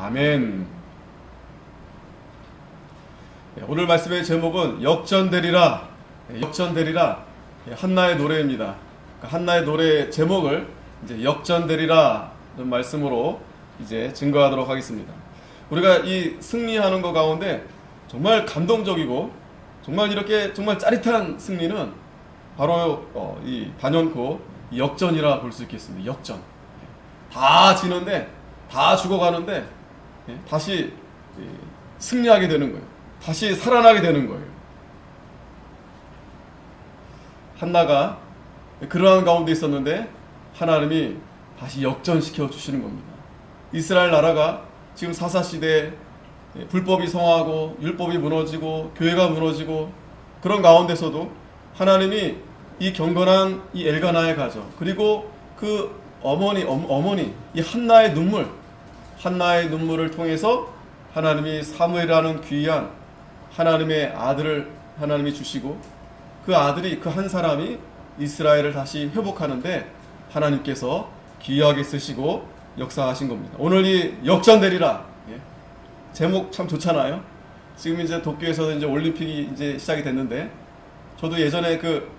아멘. 오늘 말씀의 제목은 역전되리라. 역전되리라. 한나의 노래입니다. 한나의 노래 제목을 이제 역전되리라 는 말씀으로 이제 증거하도록 하겠습니다. 우리가 이 승리하는 것 가운데 정말 감동적이고 정말 이렇게 정말 짜릿한 승리는 바로 이 단연코 역전이라 볼 수 있겠습니다. 역전. 다 지는데 다 죽어가는데 다시 승리하게 되는 거예요. 다시 살아나게 되는 거예요. 한나가 그러한 가운데 있었는데 하나님이 다시 역전시켜 주시는 겁니다. 이스라엘 나라가 지금 사사시대에 불법이 성하고 율법이 무너지고 교회가 무너지고 그런 가운데서도 하나님이 이 경건한 이 엘가나의 가정 그리고 그 어머니 이 한나의 눈물을 통해서 하나님이 사무엘이라는 귀한 하나님의 아들을 하나님이 주시고 그 아들이 그 한 사람이 이스라엘을 다시 회복하는데 하나님께서 귀하게 쓰시고 역사하신 겁니다. 오늘 이 역전되리라 제목 참 좋잖아요. 지금 이제 도쿄에서 이제 올림픽이 이제 시작이 됐는데 저도 예전에 그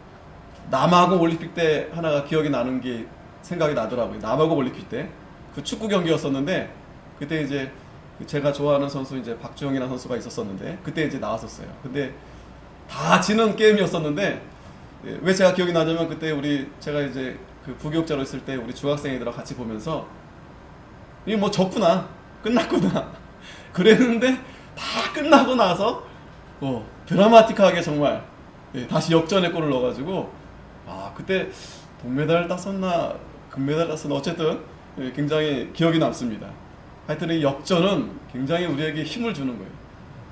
남아공 올림픽 때 하나가 기억이 나는 게 생각이 나더라고요. 남아공 올림픽 때 그 축구 경기였었는데 그때 이제 제가 좋아하는 선수 이제 박주영이라는 선수가 있었었는데 그때 이제 나왔었어요. 근데 다 지는 게임이었었는데 왜 제가 기억이 나냐면 그때 제가 이제 그 부교육자로 있을 때 우리 중학생애들하고 같이 보면서 이게 뭐 졌구나 끝났구나 그랬는데 다 끝나고 나서 드라마틱하게 정말 다시 역전의 골을 넣어가지고 그때 동메달 땄었나 금메달 땄었나 어쨌든 굉장히 기억이 남습니다. 하여튼 이 역전은 굉장히 우리에게 힘을 주는 거예요.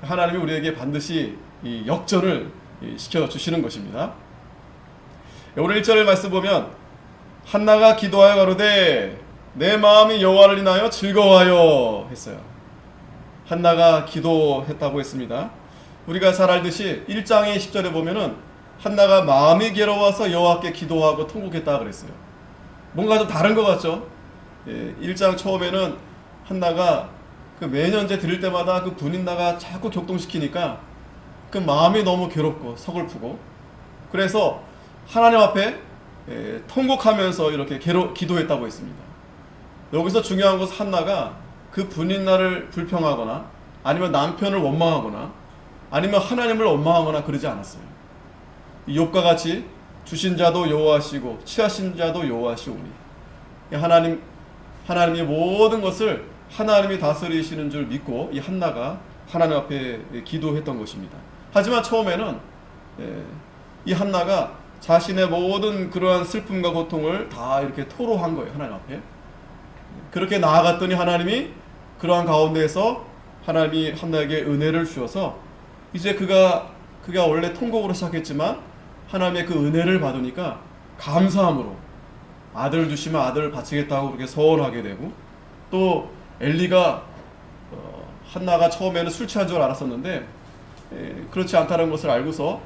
하나님이 우리에게 반드시 이 역전을 시켜주시는 것입니다. 오늘 1절의 말씀 보면 한나가 기도하여 가로되 내 마음이 여호와를 인하여 즐거워하여 했어요. 한나가 기도했다고 했습니다. 우리가 잘 알듯이 1장의 10절에 보면은 한나가 마음이 괴로워서 여호와께 기도하고 통곡했다 그랬어요. 뭔가 좀 다른 것 같죠? 1장 처음에는 한나가 그 매년제 드릴 때마다 그 분인나가 자꾸 격동시키니까 그 마음이 너무 괴롭고 서글프고 그래서 하나님 앞에 통곡하면서 이렇게 기도했다고 했습니다. 여기서 중요한 것은 한나가 그 분인나를 불평하거나 아니면 남편을 원망하거나 아니면 하나님을 원망하거나 그러지 않았어요. 욥과 같이 주신 자도 여호와시고 취하신 자도 여호와시오니 하나님이 모든 것을 하나님이 다스리시는 줄 믿고 이 한나가 하나님 앞에 기도했던 것입니다. 하지만 처음에는 이 한나가 자신의 모든 그러한 슬픔과 고통을 다 이렇게 토로한 거예요. 하나님 앞에. 그렇게 나아갔더니 하나님이 그러한 가운데에서 하나님이 한나에게 은혜를 주셔서 이제 그가 원래 통곡으로 시작했지만 하나님의 그 은혜를 받으니까 감사함으로 아들을 주시면 아들을 바치겠다고 그렇게 서원하게 되고 또 엘리가 한나가 처음에는 술 취한 줄 알았었는데 그렇지 않다는 것을 알고서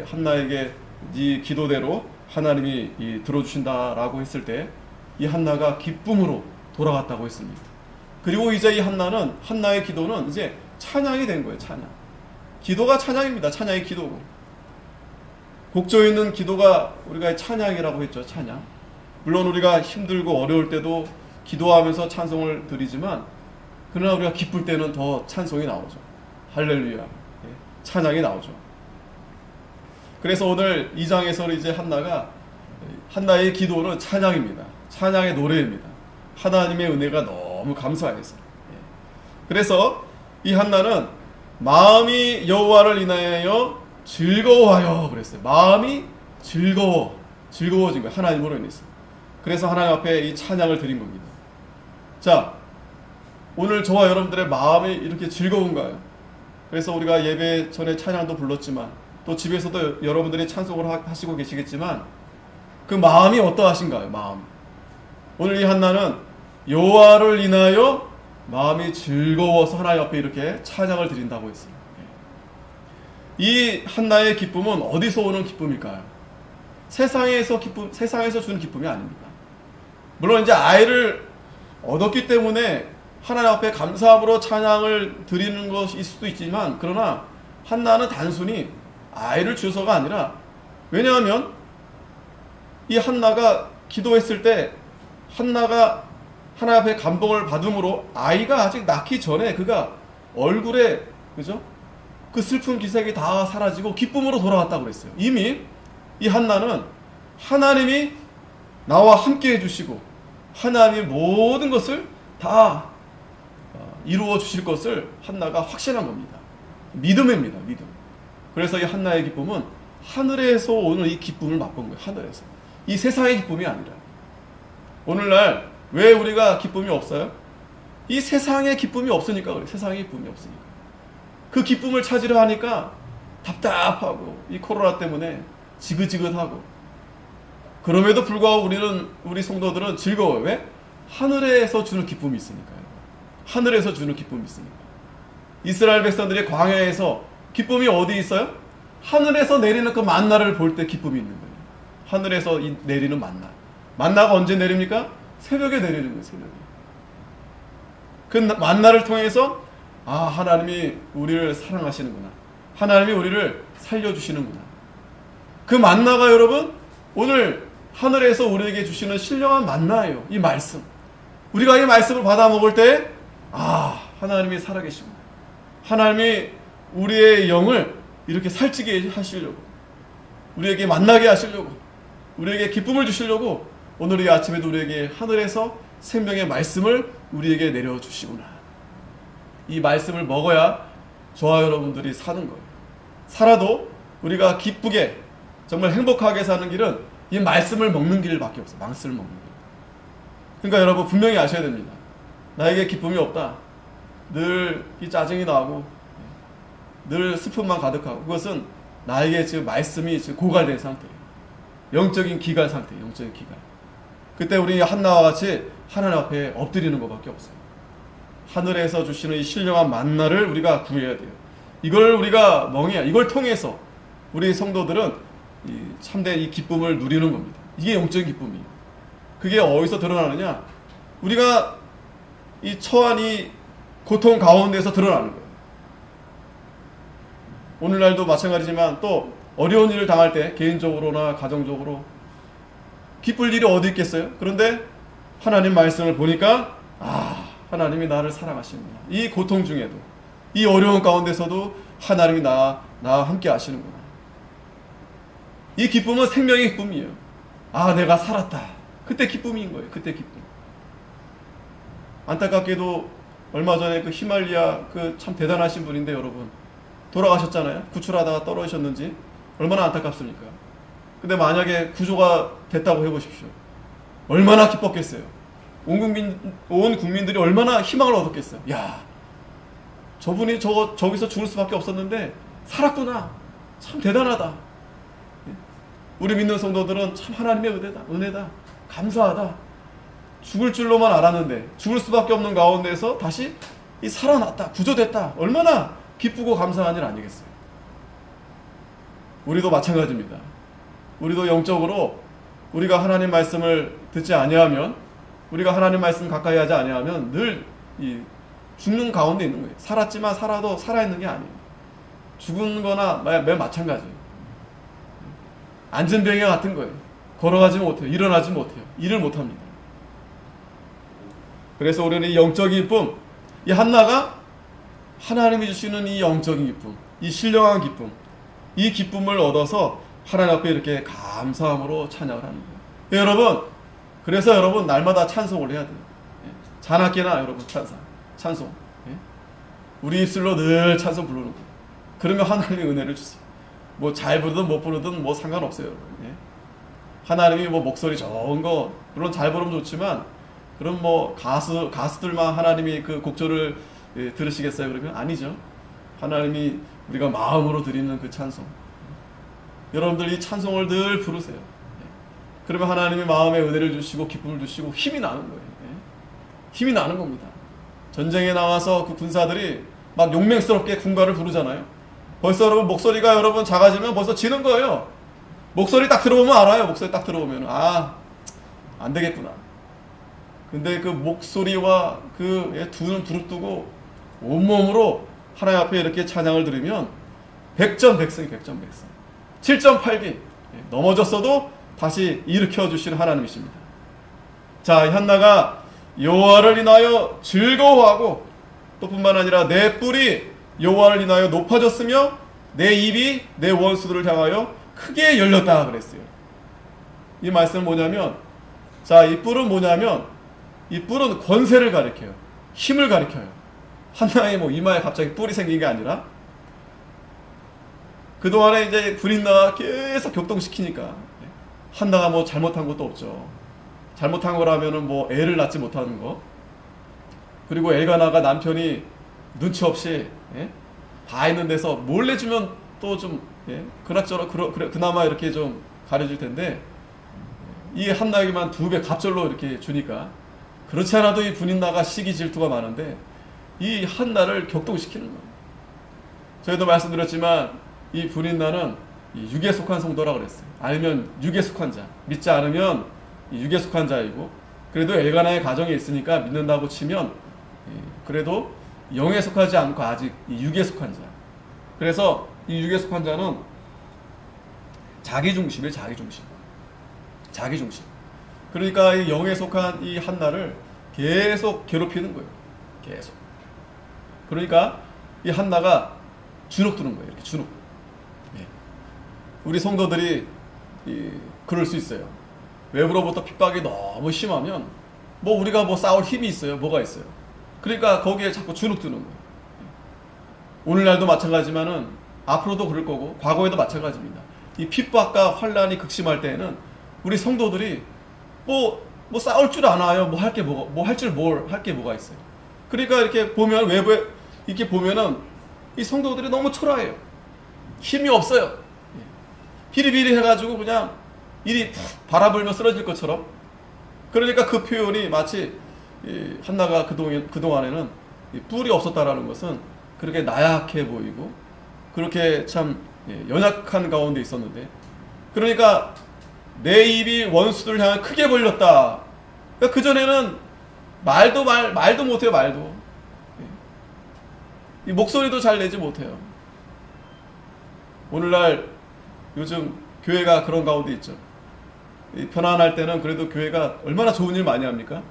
한나에게 네 기도대로 하나님이 들어주신다라고 했을 때 이 한나가 기쁨으로 돌아갔다고 했습니다. 그리고 이제 이 한나의 기도는 이제 찬양이 된 거예요. 찬양. 기도가 찬양입니다. 찬양이 기도고. 곡조 있는 기도가 우리가 찬양이라고 했죠. 찬양. 물론 우리가 힘들고 어려울 때도 기도하면서 찬송을 드리지만 그러나 우리가 기쁠 때는 더 찬송이 나오죠. 할렐루야. 찬양이 나오죠. 그래서 오늘 2장에서는 이제 한나의 기도는 찬양입니다. 찬양의 노래입니다. 하나님의 은혜가 너무 감사해서. 그래서 이 한나는 마음이 여호와를 인하여 즐거워하여 그랬어요. 마음이 즐거워진 거예요. 하나님으로 인해서. 그래서 하나님 앞에 이 찬양을 드린 겁니다. 자, 오늘 저와 여러분들의 마음이 이렇게 즐거운가요? 그래서 우리가 예배 전에 찬양도 불렀지만 또 집에서도 여러분들이 찬송을 하시고 계시겠지만 그 마음이 어떠하신가요? 마음. 오늘 이 한나는 여호와를 인하여 마음이 즐거워서 하나님 앞에 이렇게 찬양을 드린다고 했어요. 이 한나의 기쁨은 어디서 오는 기쁨일까요? 세상에서 주는 기쁨이 아닙니다. 물론 이제 아이를 얻었기 때문에 하나님 앞에 감사함으로 찬양을 드리는 것일 수도 있지만, 그러나 한나는 단순히 아이를 주어서가 아니라, 왜냐하면 이 한나가 기도했을 때 한나가 하나님 앞에 감동을 받음으로 아이가 아직 낳기 전에 그가 얼굴에, 그죠? 그 슬픈 기색이 다 사라지고 기쁨으로 돌아왔다고 그랬어요. 이미 이 한나는 하나님이 나와 함께 해주시고 하나님이 모든 것을 다 이루어 주실 것을 한나가 확신한 겁니다. 믿음입니다. 믿음. 그래서 이 한나의 기쁨은 하늘에서 오늘 이 기쁨을 맛본 거예요. 하늘에서. 이 세상의 기쁨이 아니라. 오늘날 왜 우리가 기쁨이 없어요? 이 세상의 기쁨이 없으니까 그래요. 세상의 기쁨이 없으니까. 그 기쁨을 찾으려 하니까 답답하고, 이 코로나 때문에 지긋지긋하고, 그럼에도 불구하고 우리 성도들은 즐거워요. 왜? 하늘에서 주는 기쁨이 있으니까요. 하늘에서 주는 기쁨이 있으니까. 이스라엘 백성들이 광야에서 기쁨이 어디 있어요? 하늘에서 내리는 그 만나를 볼 때 기쁨이 있는 거예요. 하늘에서 내리는 만나. 만나가 언제 내립니까? 새벽에 내리는 거예요. 새벽에. 그 만나를 통해서 하나님이 우리를 사랑하시는구나. 하나님이 우리를 살려주시는구나. 그 만나가 여러분 오늘 하늘에서 우리에게 주시는 신령한 만나예요. 이 말씀. 우리가 이 말씀을 받아 먹을 때 하나님이 살아계시구나. 하나님이 우리의 영을 이렇게 살찌게 하시려고, 우리에게 만나게 하시려고, 우리에게 기쁨을 주시려고 오늘 이 아침에도 우리에게 하늘에서 생명의 말씀을 우리에게 내려주시구나. 이 말씀을 먹어야 저와 여러분들이 사는 거예요. 살아도 우리가 기쁘게 정말 행복하게 사는 길은 이 말씀을 먹는 길밖에 없어요. 말씀을 먹는 길. 그러니까 여러분 분명히 아셔야 됩니다. 나에게 기쁨이 없다. 늘 이 짜증이 나고 늘 슬픔만 가득하고, 그것은 나에게 지금 말씀이 지금 고갈된 상태예요. 영적인 기갈 상태, 영적인 기갈. 그때 우리 한나와 같이 하나님 앞에 엎드리는 것밖에 없어요. 하늘에서 주시는 이 신령한 만나를 우리가 구해야 돼요. 이걸 우리가 멍해야, 이걸 통해서 우리 성도들은 이 참된 이 기쁨을 누리는 겁니다. 이게 영적인 기쁨이에요. 그게 어디서 드러나느냐? 우리가 이 처한 이 고통 가운데서 드러나는 거예요. 오늘날도 마찬가지지만 또 어려운 일을 당할 때 개인적으로나 가정적으로 기쁠 일이 어디 있겠어요? 그런데 하나님 말씀을 보니까 하나님이 나를 사랑하시는구나. 이 고통 중에도, 이 어려운 가운데서도 하나님이 나와 함께 하시는구나. 이 기쁨은 생명의 기쁨이에요. 내가 살았다. 그때 기쁨인 거예요. 그때 기쁨. 안타깝게도 얼마 전에 그 히말리아 그 참 대단하신 분인데 여러분 돌아가셨잖아요. 구출하다가 떨어지셨는지 얼마나 안타깝습니까? 근데 만약에 구조가 됐다고 해보십시오. 얼마나 기뻤겠어요. 온 국민들이 얼마나 희망을 얻었겠어요. 야, 저분이 저기서 죽을 수밖에 없었는데 살았구나. 참 대단하다. 우리 믿는 성도들은 참 하나님의 은혜다. 감사하다. 죽을 줄로만 알았는데 죽을 수밖에 없는 가운데서 다시 살아났다. 구조됐다. 얼마나 기쁘고 감사한 일 아니겠어요? 우리도 마찬가지입니다. 우리도 영적으로 우리가 하나님 말씀을 듣지 아니하면, 우리가 하나님 말씀 가까이 하지 아니하면 늘 죽는 가운데 있는 거예요. 살았지만 살아도 살아있는 게 아니에요. 죽은 거나 맨 마찬가지예요. 안전병이와 같은 거예요. 걸어가지 못해요. 일어나지 못해요. 일을 못합니다. 그래서 우리는 이 영적인 기쁨, 이 한나가 하나님이 주시는 이 영적인 기쁨, 이 신령한 기쁨, 이 기쁨을 얻어서 하나님 앞에 이렇게 감사함으로 찬양을 하는 거예요. 여러분, 그래서 여러분 날마다 찬송을 해야 돼요. 자나깨나 여러분 찬송. 우리 입술로 늘 찬송 부르는 거예요. 그러면 하나님의 은혜를 주세요. 뭐 잘 부르든 못 부르든 뭐 상관없어요, 여러분. 하나님이 뭐 목소리 좋은 거 물론 잘 부르면 좋지만, 그럼 뭐 가수들만 하나님이 그 곡조를 들으시겠어요? 그러면 아니죠. 하나님이 우리가 마음으로 드리는 그 찬송, 여러분들 이 찬송을 늘 부르세요. 그러면 하나님이 마음에 은혜를 주시고 기쁨을 주시고 힘이 나는 거예요. 힘이 나는 겁니다. 전쟁에 나와서 그 군사들이 막 용맹스럽게 군가를 부르잖아요. 벌써 여러분 목소리가 여러분 작아지면 벌써 지는 거예요. 목소리 딱 들어보면 알아요. 목소리 딱 들어보면 안 되겠구나. 근데 그 목소리와 그 두 눈 부릅뜨고 온몸으로 하나님 앞에 이렇게 찬양을 드리면 백전백승이 백전백승. 7.8기 넘어졌어도 다시 일으켜 주시는 하나님이십니다. 자, 한나가 여호와를 인하여 즐거워하고 또 뿐만 아니라 내 뿔이 여호와를 인하여 높아졌으며 내 입이 내 원수들을 향하여 크게 열렸다 그랬어요. 이 말씀은 뭐냐면, 자, 이 뿔은 뭐냐면 이 뿔은 권세를 가리켜요. 힘을 가리켜요. 한나의 뭐 이마에 갑자기 뿔이 생긴 게 아니라 그동안에 이제 브린나가 계속 격동시키니까 한나가 뭐 잘못한 것도 없죠. 잘못한 거라면은 뭐 애를 낳지 못하는 거, 그리고 엘가나가 남편이 눈치 없이 다 있는 데서 몰래 주면 또 좀 그럭저럭 그나마 이렇게 좀 가려줄 텐데 이 한나에게만 2배 갑절로 이렇게 주니까, 그렇지 않아도 이 브린나가 시기 질투가 많은데 이 한나를 격동시키는 거예요. 저희도 말씀드렸지만 이 브린나는 이 육에 속한 성도라 그랬어요. 알면 육에 속한 자, 믿지 않으면 이 육에 속한 자이고, 그래도 엘가나의 가정에 있으니까 믿는다고 치면 그래도 영에 속하지 않고 아직 이 육에 속한 자. 그래서 이 육에 속한 자는 자기중심이에요. 자기중심. 그러니까 이 영에 속한 이 한나를 계속 괴롭히는 거예요. 계속. 그러니까 이 한나가 주눅 드는 거예요. 이렇게 주눅. 우리 성도들이 그럴 수 있어요. 외부로부터 핍박이 너무 심하면 뭐 우리가 뭐 싸울 힘이 있어요? 뭐가 있어요? 그러니까 거기에 자꾸 주눅 드는 거예요. 오늘날도 마찬가지지만은 앞으로도 그럴 거고 과거에도 마찬가지입니다. 이 핍박과 환란이 극심할 때에는 우리 성도들이 뭐 싸울 줄 아나요? 뭐 할 게 뭐가 있어요? 그러니까 이렇게 보면 외부에 이렇게 보면은 이 성도들이 너무 초라해요. 힘이 없어요. 비리비리 해가지고 그냥 일이 바라불며 쓰러질 것처럼. 그러니까 그 표현이 마치 한나가 그동안에는 뿔이 없었다라는 것은 그렇게 나약해 보이고 그렇게 참 연약한 가운데 있었는데, 그러니까 내 입이 원수들 향해 크게 벌렸다. 그러니까 그전에는 말도 못해요. 말도. 이 목소리도 잘 내지 못해요. 오늘날 요즘 교회가 그런 가운데 있죠. 편안할 때는 그래도 교회가 얼마나 좋은 일 많이 합니까?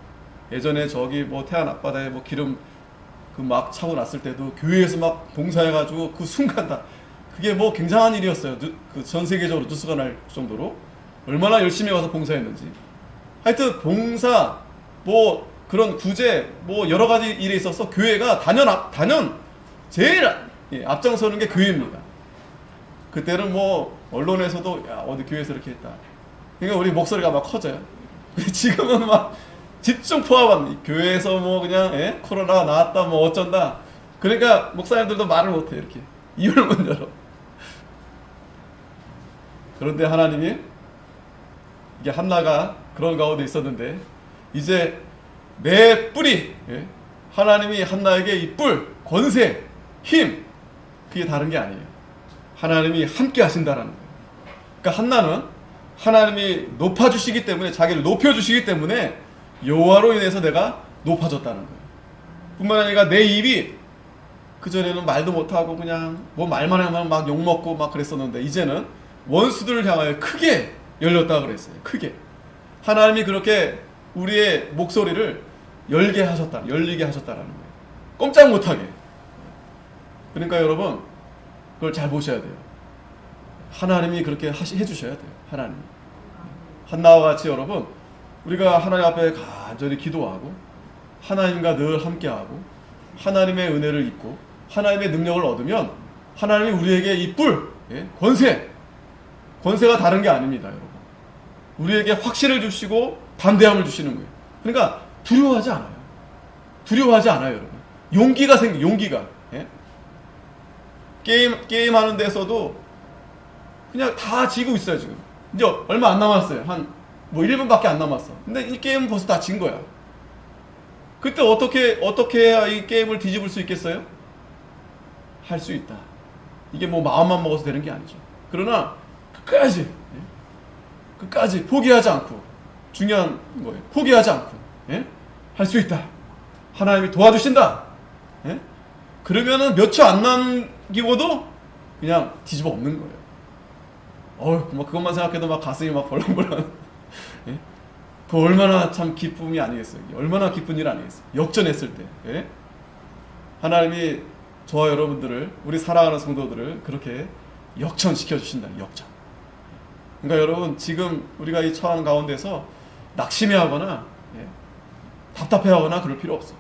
예전에 저기 뭐 태안 앞바다에 뭐 기름 그 막 차고 났을 때도 교회에서 막 봉사해가지고 그 순간 다 그게 뭐 굉장한 일이었어요. 그 전 세계적으로 뉴스가 날 정도로 얼마나 열심히 와서 봉사했는지. 하여튼 봉사 뭐 그런 구제 뭐 여러 가지 일에 있어서 교회가 단연 제일 앞장서는 게 교회입니다. 그때는 뭐 언론에서도 야 어디 교회에서 이렇게 했다. 그러니까 우리 목소리가 막 커져요. 지금은 막 집중 포함한 교회에서 뭐 그냥 코로나가 나왔다 뭐 어쩐다. 그러니까 목사님들도 말을 못해. 이렇게 입을 못 열어. 그런데 하나님이 이게 한나가 그런 가운데 있었는데 이제 내 뿔이 하나님이 한나에게 이 뿔, 권세, 힘 그게 다른 게 아니에요. 하나님이 함께 하신다라는 거예요. 그러니까 한나는 하나님이 높아주시기 때문에, 자기를 높여주시기 때문에 여호와로 인해서 내가 높아졌다는 거예요. 뿐만 아니라 내 입이 그전에는 말도 못하고 그냥 뭐 말만 하면 막 욕먹고 막 그랬었는데 이제는 원수들을 향하여 크게 열렸다 그랬어요. 크게. 하나님이 그렇게 우리의 목소리를 열리게 하셨다라는 거예요. 꼼짝 못하게. 그러니까 여러분 그걸 잘 보셔야 돼요. 하나님이 그렇게 해주셔야 돼요. 하나님이. 한나와 같이 여러분 우리가 하나님 앞에 간절히 기도하고 하나님과 늘 함께하고 하나님의 은혜를 입고 하나님의 능력을 얻으면 하나님이 우리에게 이 뿔, 권세가 다른 게 아닙니다. 여러분. 우리에게 확신을 주시고 담대함을 주시는 거예요. 그러니까 두려워하지 않아요. 여러분. 용기가 생겨. 용기가. 게임 하는 데서도 그냥 다 지고 있어요. 지금 이제 얼마 안 남았어요. 한 뭐 1분밖에 안 남았어. 근데 이 게임은 벌써 다 진 거야. 그때 어떻게 해야 이 게임을 뒤집을 수 있겠어요? 할 수 있다. 이게 뭐 마음만 먹어서 되는 게 아니죠. 그러나 끝까지 포기하지 않고, 중요한 거예요. 포기하지 않고 할 수 있다. 하나님이 도와주신다. 예? 그러면은 몇 초 안 남기고도 그냥 뒤집어 엎는 거예요. 막 그것만 생각해도 막 가슴이 막 벌렁벌렁. 예? 그 얼마나 참 기쁨이 아니겠어요. 얼마나 기쁜 일 아니겠어요. 역전했을 때. 예? 하나님이 저와 여러분들을, 우리 사랑하는 성도들을 그렇게 역전시켜 주신다. 역전. 그러니까 여러분, 지금 우리가 이 처한 가운데서 낙심해하거나 답답해하거나 그럴 필요 없어.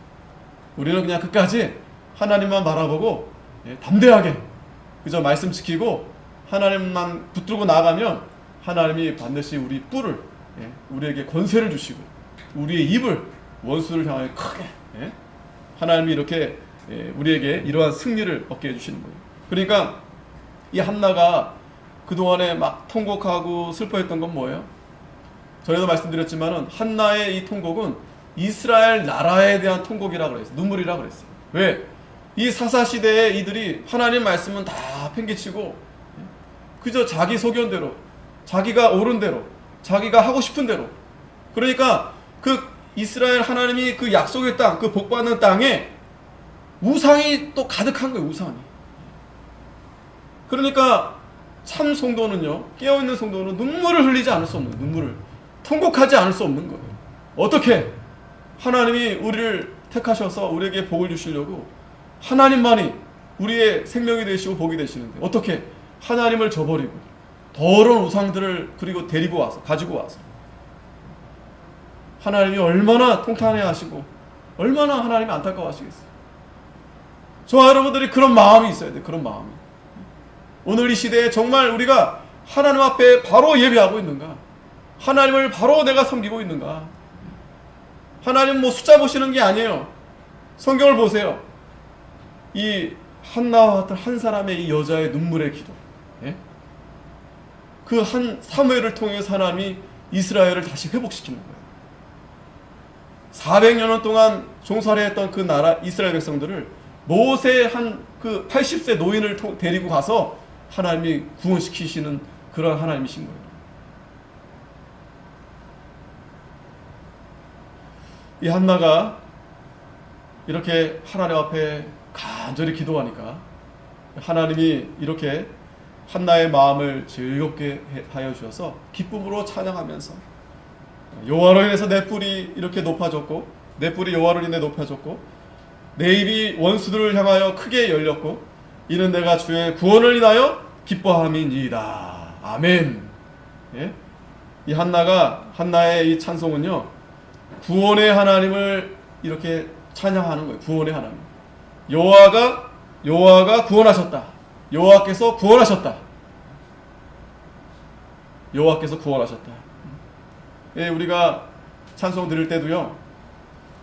우리는 그냥 끝까지 하나님만 바라보고 담대하게 그저 말씀 지키고 하나님만 붙들고 나가면 하나님이 반드시 우리 뿔을, 우리에게 권세를 주시고 우리의 입을 원수를 향하여 크게, 하나님이 이렇게 우리에게 이러한 승리를 얻게 해주시는 거예요. 그러니까 이 한나가 그동안에 막 통곡하고 슬퍼했던 건 뭐예요? 전에도 말씀드렸지만은 한나의 이 통곡은 이스라엘 나라에 대한 통곡이라고 그랬어요. 눈물이라고 그랬어요. 왜? 이 사사시대에 이들이 하나님 말씀은 다 팽개치고 그저 자기 소견대로, 자기가 옳은 대로, 자기가 하고 싶은 대로, 그러니까 그 이스라엘 하나님이 그 약속의 땅, 그 복받는 땅에 우상이 또 가득한 거예요. 우상이. 그러니까 참 성도는요, 깨어있는 성도는 눈물을 흘리지 않을 수 없는, 눈물을 통곡하지 않을 수 없는 거예요. 어떻게? 하나님이 우리를 택하셔서 우리에게 복을 주시려고 하나님만이 우리의 생명이 되시고 복이 되시는데 어떻게? 하나님을 저버리고 더러운 우상들을 그리고 데리고 와서, 가지고 와서 하나님이 얼마나 통탄해 하시고 얼마나 하나님이 안타까워하시겠어요. 저와 여러분들이 그런 마음이 있어야 돼요. 그런 마음이. 오늘 이 시대에 정말 우리가 하나님 앞에 바로 예배하고 있는가? 하나님을 바로 내가 섬기고 있는가? 하나님 뭐 숫자 보시는 게 아니에요. 성경을 보세요. 이 한나와 같은 한 사람의 이 여자의 눈물의 기도, 그 한 사무엘을 통해서 하나님이 이스라엘을 다시 회복시키는 거예요. 400년 동안 종살이했던 그 나라 이스라엘 백성들을 모세 한 그 80세 노인을 데리고 가서 하나님이 구원시키시는 그런 하나님이신 거예요. 이 한나가 이렇게 하나님 앞에 간절히 기도하니까 하나님이 이렇게 한나의 마음을 즐겁게 하여 주셔서 기쁨으로 찬양하면서 여호와로 인해서 내 뿔이 이렇게 높아졌고 내 뿔이 여호와로 인해 높아졌고 내 입이 원수들을 향하여 크게 열렸고 이는 내가 주의 구원을 인하여 기뻐함이니이다. 아멘. 예? 이 한나의 이 찬송은요, 구원의 하나님을 이렇게 찬양하는 거예요. 구원의 하나님. 여호와가 구원하셨다. 여호와께서 구원하셨다. 여호와께서 구원하셨다. 예, 우리가 찬송 드릴 때도요,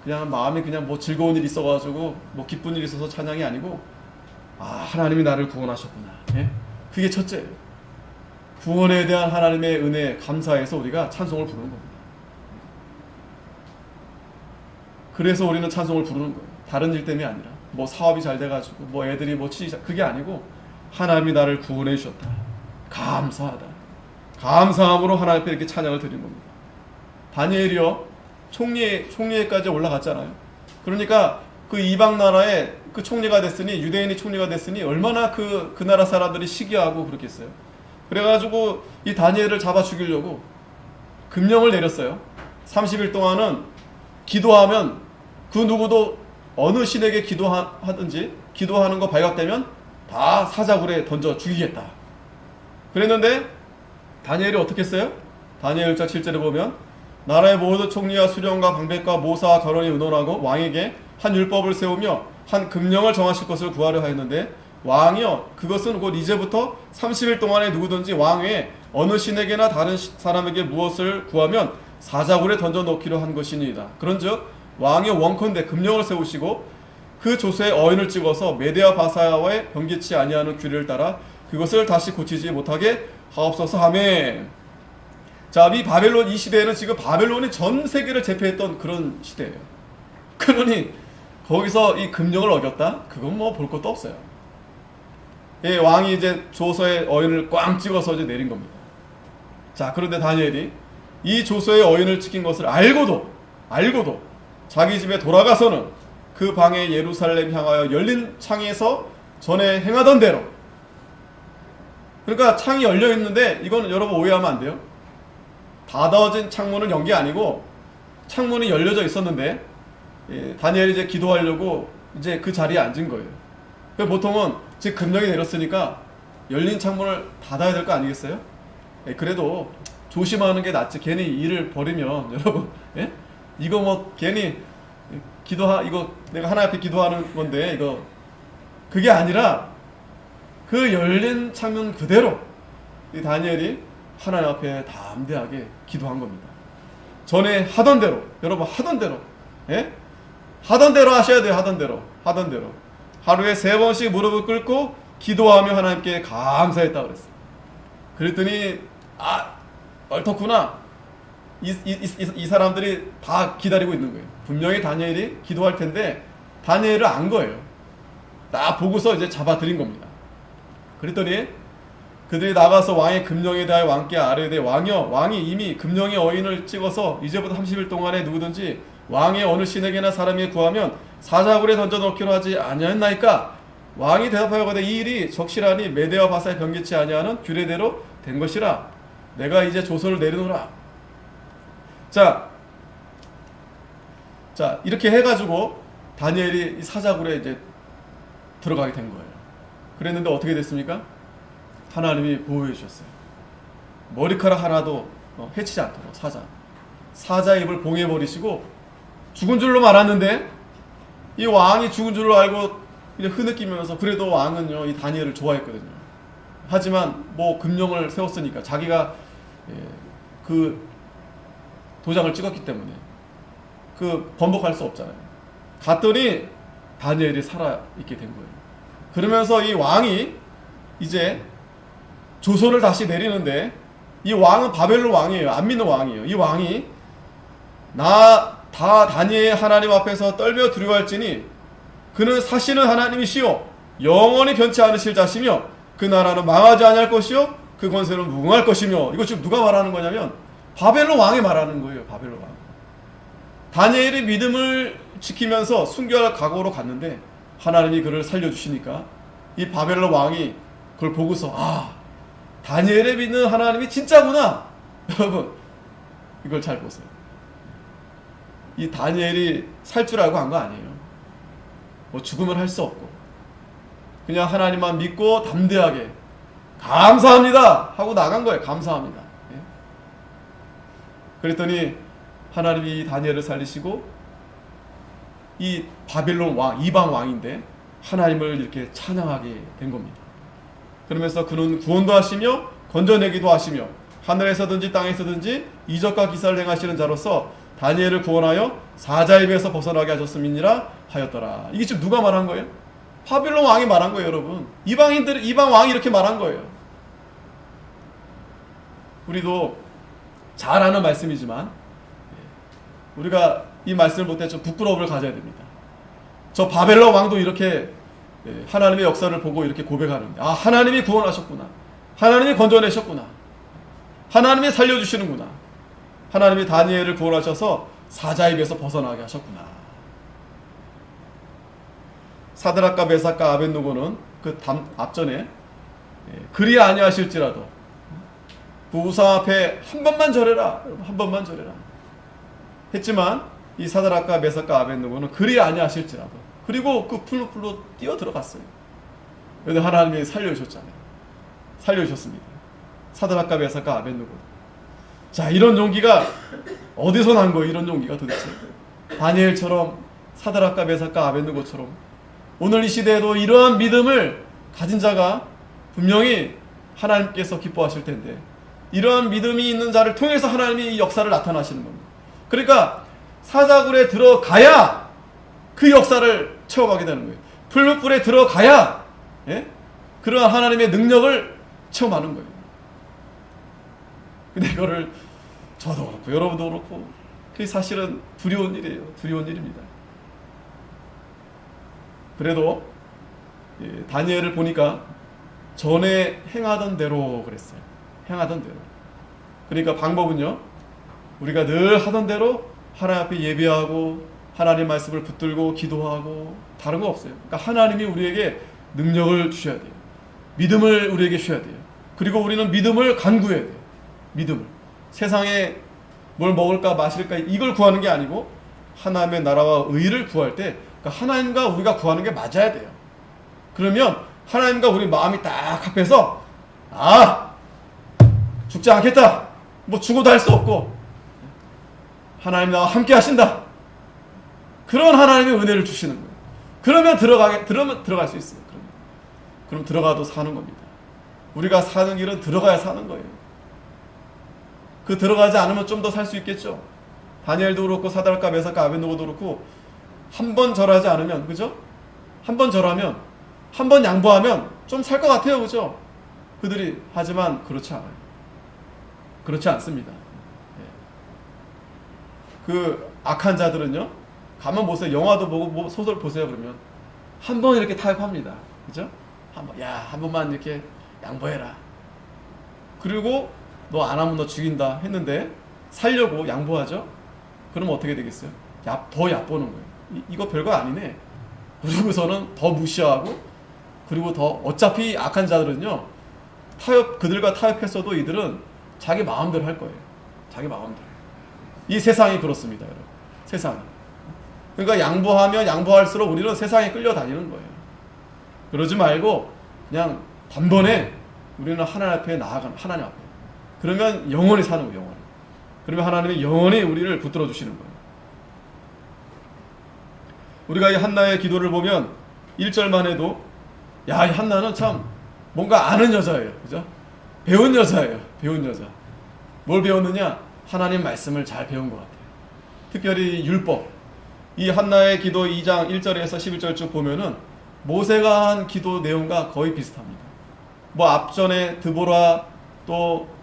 그냥 마음에 그냥 뭐 즐거운 일 있어가지고 뭐 기쁜 일 있어서 찬양이 아니고, 하나님이 나를 구원하셨구나. 예? 그게 첫째예요. 구원에 대한 하나님의 은혜에 감사해서 우리가 찬송을 부르는 겁니다. 그래서 우리는 찬송을 부르는 거예요. 다른 일 때문이 아니라 뭐 사업이 잘 돼가지고 뭐 애들이 뭐 그게 아니고 하나님이 나를 구원해 주셨다. 감사하다. 감사함으로 하나님 앞에 이렇게 찬양을 드리는 겁니다. 다니엘이요, 총리에까지 올라갔잖아요. 그러니까 그 이방 나라의 그 총리가 됐으니, 유대인이 총리가 됐으니 얼마나 그 나라 사람들이 시기하고 그렇겠어요. 그래가지고 이 다니엘을 잡아 죽이려고 금령을 내렸어요. 30일 동안은 기도하면 그 누구도 어느 신에게 기도하든지 기도하는 거 발각되면 다 사자굴에 던져 죽이겠다. 그랬는데 다니엘이 어떻게 했어요? 다니엘 1장 7절에 보면 나라의 모든 총리와 수령과 방백과 모사와 거론이 의논하고 왕에게 한 율법을 세우며 한 금령을 정하실 것을 구하려 하였는데 왕이요, 그것은 곧 이제부터 30일 동안에 누구든지 왕 외에 어느 신에게나 다른 사람에게 무엇을 구하면 사자굴에 던져 놓기로 한 것이니이다. 그런즉 왕이 원컨대 금령을 세우시고 그 조서에 어인을 찍어서 메대와 바사와의 변개치 아니하는 규례를 따라 그것을 다시 고치지 못하게 하옵소서 하매. 자, 이 바벨론, 이 시대에는 지금 바벨론이 전 세계를 제패했던 그런 시대예요. 그러니 거기서 이 금령을 어겼다? 그건 뭐 볼 것도 없어요. 예, 왕이 이제 조서에 어인을 꽝 찍어서 이제 내린 겁니다. 자, 그런데 다니엘이 이 조서에 어인을 찍힌 것을 알고도 자기 집에 돌아가서는 그 방에 예루살렘 향하여 열린 창에서 전에 행하던 대로. 그러니까 창이 열려 있는데 이거는 여러분 오해하면 안 돼요. 닫아진 창문을 연 게 아니고 창문이 열려져 있었는데 다니엘이 이제 기도하려고 이제 그 자리에 앉은 거예요. 보통은 지금 금령이 내렸으니까 열린 창문을 닫아야 될 거 아니겠어요? 그래도 조심하는 게 낫지. 괜히 일을 벌이면 여러분, 예? 이거 뭐 괜히 이거 내가 하나님 앞에 기도하는 건데 이거 그게 아니라 그 열린 창문 그대로 이 다니엘이 하나님 앞에 담대하게 기도한 겁니다. 전에 하던 대로, 여러분 하던 대로, 예? 하던 대로 하셔야 돼요. 하던 대로. 하루에 3번씩 무릎을 꿇고 기도하며 하나님께 감사했다 그랬어요. 그랬더니 얼토구나. 이 사람들이 다 기다리고 있는 거예요. 분명히 다니엘이 기도할 텐데 다니엘을 안 거예요. 딱 보고서 이제 잡아들인 겁니다. 그랬더니 그들이 나가서 왕의 금령에 대하여 왕께 아뢰되 왕이 이미 금령의 어인을 찍어서 이제부터 30일 동안에 누구든지 왕의 어느 신에게나 사람에게 구하면 사자굴에 던져넣기로 하지 아니하였나이까? 왕이 대답하여거든 이 일이 적실하니 메대와 바사에 변개치 아니하는 규례대로 된 것이라. 내가 이제 조서를 내리노라. 자 이렇게 해가지고 다니엘이 이 사자굴에 이제 들어가게 된 거예요. 그랬는데 어떻게 됐습니까? 하나님이 보호해 주셨어요. 머리카락 하나도 해치지 않도록 사자의 입을 봉해 버리시고 죽은 줄로 말았는데 이 왕이 죽은 줄로 알고 이제 흐느끼면서 그래도 왕은요 이 다니엘을 좋아했거든요. 하지만 뭐 금령을 세웠으니까 자기가 그 도장을 찍었기 때문에 그 번복할 수 없잖아요. 갔더니 다니엘이 살아있게 된 거예요. 그러면서 이 왕이 이제 조서를 다시 내리는데 이 왕은 바벨론 왕이에요. 안 믿는 왕이에요. 이 왕이 다 다니엘 하나님 앞에서 떨며 두려워할지니 그는 사시는 하나님이시요 영원히 변치 않으실 자시며 그 나라는 망하지 아니할 것이요 그 권세는 무궁할 것이며. 이거 지금 누가 말하는 거냐면 바벨론 왕이 말하는 거예요. 바벨론 왕. 다니엘이 믿음을 지키면서 순교할 각오로 갔는데 하나님이 그를 살려주시니까 이 바벨론 왕이 그걸 보고서 다니엘의 믿는 하나님이 진짜구나. 여러분 이걸 잘 보세요. 이 다니엘이 살 줄 알고 한 거 아니에요. 뭐 죽음을 할 수 없고 그냥 하나님만 믿고 담대하게 감사합니다 하고 나간 거예요. 감사합니다. 예? 그랬더니 하나님이 다니엘을 살리시고 이 바벨론 왕, 이방 왕인데 하나님을 이렇게 찬양하게 된 겁니다. 그러면서 그는 구원도 하시며 건져내기도 하시며 하늘에서든지 땅에서든지 이적과 기사를 행하시는 자로서 다니엘을 구원하여 사자의 입에서 벗어나게 하셨음이니라 하였더라. 이게 지금 누가 말한 거예요? 바빌론 왕이 말한 거예요, 여러분. 이방 왕이 이렇게 말한 거예요. 우리도 잘 아는 말씀이지만 우리가 이 말씀을 볼 때 좀 부끄러움을 가져야 됩니다. 저 바벨론 왕도 이렇게 하나님의 역사를 보고 이렇게 고백하는데 하나님이 구원하셨구나. 하나님이 건져내셨구나. 하나님이 살려주시는구나. 하나님이 다니엘을 구원하셔서 사자의 입에서 벗어나게 하셨구나. 사드락과 메삭과 아벳느고는 그 앞전에 그리 아니하실지라도 우상 앞에 한 번만 절해라. 한 번만 절해라. 했지만 이 사드락과 메삭과 아벳느고는 그리 아니하실지라도 그리고 그 풀로 뛰어 들어갔어요. 그런데 하나님이 살려주셨잖아요. 살려주셨습니다. 사드락과 메삭과 아벳느고. 자, 이런 용기가 어디서 난 거예요? 이런 용기가 도대체. 다니엘처럼 사드락과 메삭과 아벳느고처럼 오늘 이 시대에도 이러한 믿음을 가진 자가 분명히 하나님께서 기뻐하실 텐데 이러한 믿음이 있는 자를 통해서 하나님이 이 역사를 나타나시는 겁니다. 그러니까 사자굴에 들어가야 그 역사를 체험하게 되는 거예요. 풀무불에 들어가야 그러한 하나님의 능력을 체험하는 거예요. 근데 이거를 저도 그렇고 여러분도 그렇고 그게 사실은 두려운 일이에요. 두려운 일입니다. 그래도 다니엘을 보니까 전에 행하던 대로 그랬어요. 행하던 대로. 그러니까 방법은요. 우리가 늘 하던 대로 하나님 앞에 예배하고 하나님 말씀을 붙들고 기도하고 다른 거 없어요. 그러니까 하나님이 우리에게 능력을 주셔야 돼요. 믿음을 우리에게 주셔야 돼요. 그리고 우리는 믿음을 간구해야 돼요. 믿음을. 세상에 뭘 먹을까 마실까 이걸 구하는 게 아니고 하나님의 나라와 의를 구할 때 그러니까 하나님과 우리가 구하는 게 맞아야 돼요. 그러면 하나님과 우리 마음이 딱 합해서 죽지 않겠다. 뭐 죽어도 할 수 없고 하나님 나와 함께 하신다. 그런 하나님의 은혜를 주시는 거예요. 그러면 들어갈 수 있어요. 그럼 들어가도 사는 겁니다. 우리가 사는 길은 들어가야 사는 거예요. 그 들어가지 않으면 좀 더 살 수 있겠죠. 다니엘도 그렇고 사드락과 메삭과 아벳노고도 그렇고 한 번 절하지 않으면, 그죠? 한 번 절하면, 한 번 양보하면 좀 살 것 같아요, 그죠? 그들이. 하지만 그렇지 않아요. 그렇지 않습니다. 그 악한 자들은요, 가만 보세요. 영화도 보고 소설 보세요. 그러면 한 번 이렇게 타협합니다. 그죠? 한 번만 이렇게 양보해라. 그리고 너 안 하면 너 죽인다 했는데 살려고 양보하죠? 그러면 어떻게 되겠어요? 더 얕보는 거예요. 이거 별거 아니네. 그러고서는 더 무시하고, 그리고 더 어차피 악한 자들은요, 그들과 타협했어도 이들은 자기 마음대로 할 거예요. 자기 마음대로. 이 세상이 그렇습니다, 여러분. 세상이. 그러니까 양보하면 양보할수록 우리는 세상에 끌려다니는 거예요. 그러지 말고 그냥 단번에 우리는 하나님 앞에 나아가는, 하나님 앞에. 그러면 영원히 사는 거예요, 영원히. 그러면 하나님이 영원히 우리를 붙들어 주시는 거예요. 우리가 이 한나의 기도를 보면 1절만 해도 이 한나는 참 뭔가 아는 여자예요. 그죠? 배운 여자예요. 배운 여자. 뭘 배웠느냐? 하나님 말씀을 잘 배운 것 같아요. 특별히 율법. 이 한나의 기도 2장 1절에서 11절 쭉 보면은 모세가 한 기도 내용과 거의 비슷합니다. 뭐 앞전에 드보라 또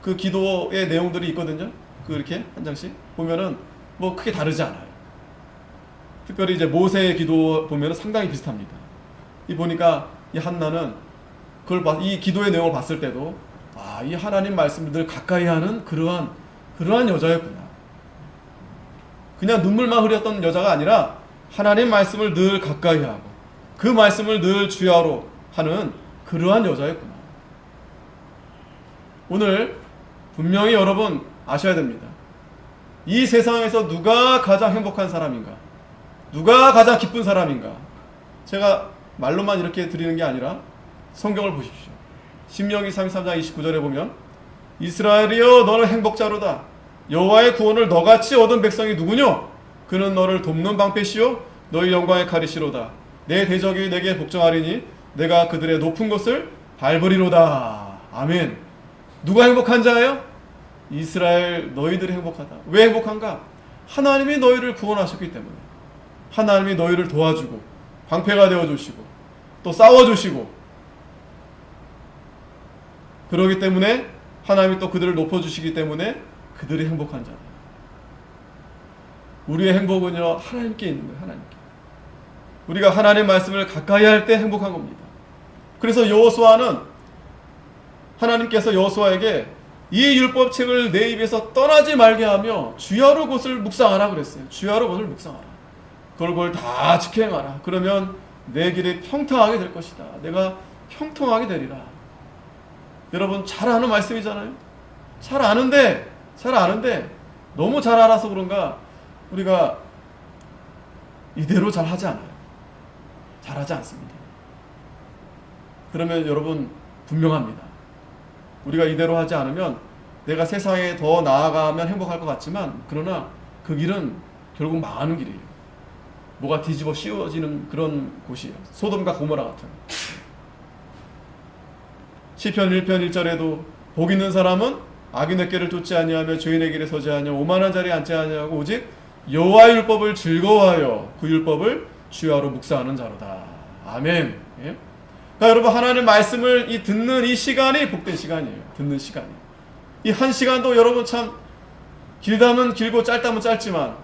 그 기도의 내용들이 있거든요. 그렇게 한 장씩 보면은 뭐 크게 다르지 않아요. 특별히 이제 모세의 기도 보면은 상당히 비슷합니다. 이 보니까 이 한나는 이 기도의 내용을 봤을 때도 이 하나님 말씀을 늘 가까이 하는 그러한 여자였구나. 그냥 눈물만 흘렸던 여자가 아니라 하나님 말씀을 늘 가까이 하고 그 말씀을 늘 주야로 하는 그러한 여자였구나. 오늘 분명히 여러분 아셔야 됩니다. 이 세상에서 누가 가장 행복한 사람인가? 누가 가장 기쁜 사람인가? 제가 말로만 이렇게 드리는 게 아니라 성경을 보십시오. 신명기 33장 29절에 보면 이스라엘이여 너는 행복자로다. 여호와의 구원을 너같이 얻은 백성이 누구뇨? 그는 너를 돕는 방패시요 너희 영광의 칼이시로다. 내 대적이 내게 복종하리니 내가 그들의 높은 곳을 밟으리로다. 아멘. 누가 행복한 자예요? 이스라엘 너희들이 행복하다. 왜 행복한가? 하나님이 너희를 구원하셨기 때문에. 하나님이 너희를 도와주고 방패가 되어주시고 또 싸워주시고 그러기 때문에 하나님이 또 그들을 높여주시기 때문에 그들이 행복한 자다. 우리의 행복은요 하나님께 있는 거예요. 하나님께. 우리가 하나님 말씀을 가까이 할 때 행복한 겁니다. 그래서 여호수아는 하나님께서 여호수아에게 이 율법책을 내 입에서 떠나지 말게 하며 주야로 그것을 묵상하라 그랬어요. 주야로 그것을 묵상하라. 그걸 다 지켜 행하라. 그러면 내 길이 평탄하게 될 것이다. 내가 형통하게 되리라. 여러분 잘 아는 말씀이잖아요. 잘 아는데 너무 잘 알아서 그런가 우리가 이대로 잘 하지 않아요. 잘하지 않습니다. 그러면 여러분 분명합니다. 우리가 이대로 하지 않으면 내가 세상에 더 나아가면 행복할 것 같지만 그러나 그 길은 결국 망하는 길이에요. 뭐가 뒤집어 씌워지는 그런 곳이에요. 소돔과 고모라 같은. 시편 1편 1절에도 복 있는 사람은 악인의 길을 쫓지 아니하며 죄인의 길에 서지 아니하며 오만한 자리에 앉지 아니하고 오직 여호와의 율법을 즐거워하여 그 율법을 주야로 묵상하는 자로다. 아멘. 예? 그러니까 여러분 하나님 말씀을 듣는 이 시간이 복된 시간이에요. 듣는 시간이. 이 한 시간도 여러분 참 길다면 길고 짧다면 짧지만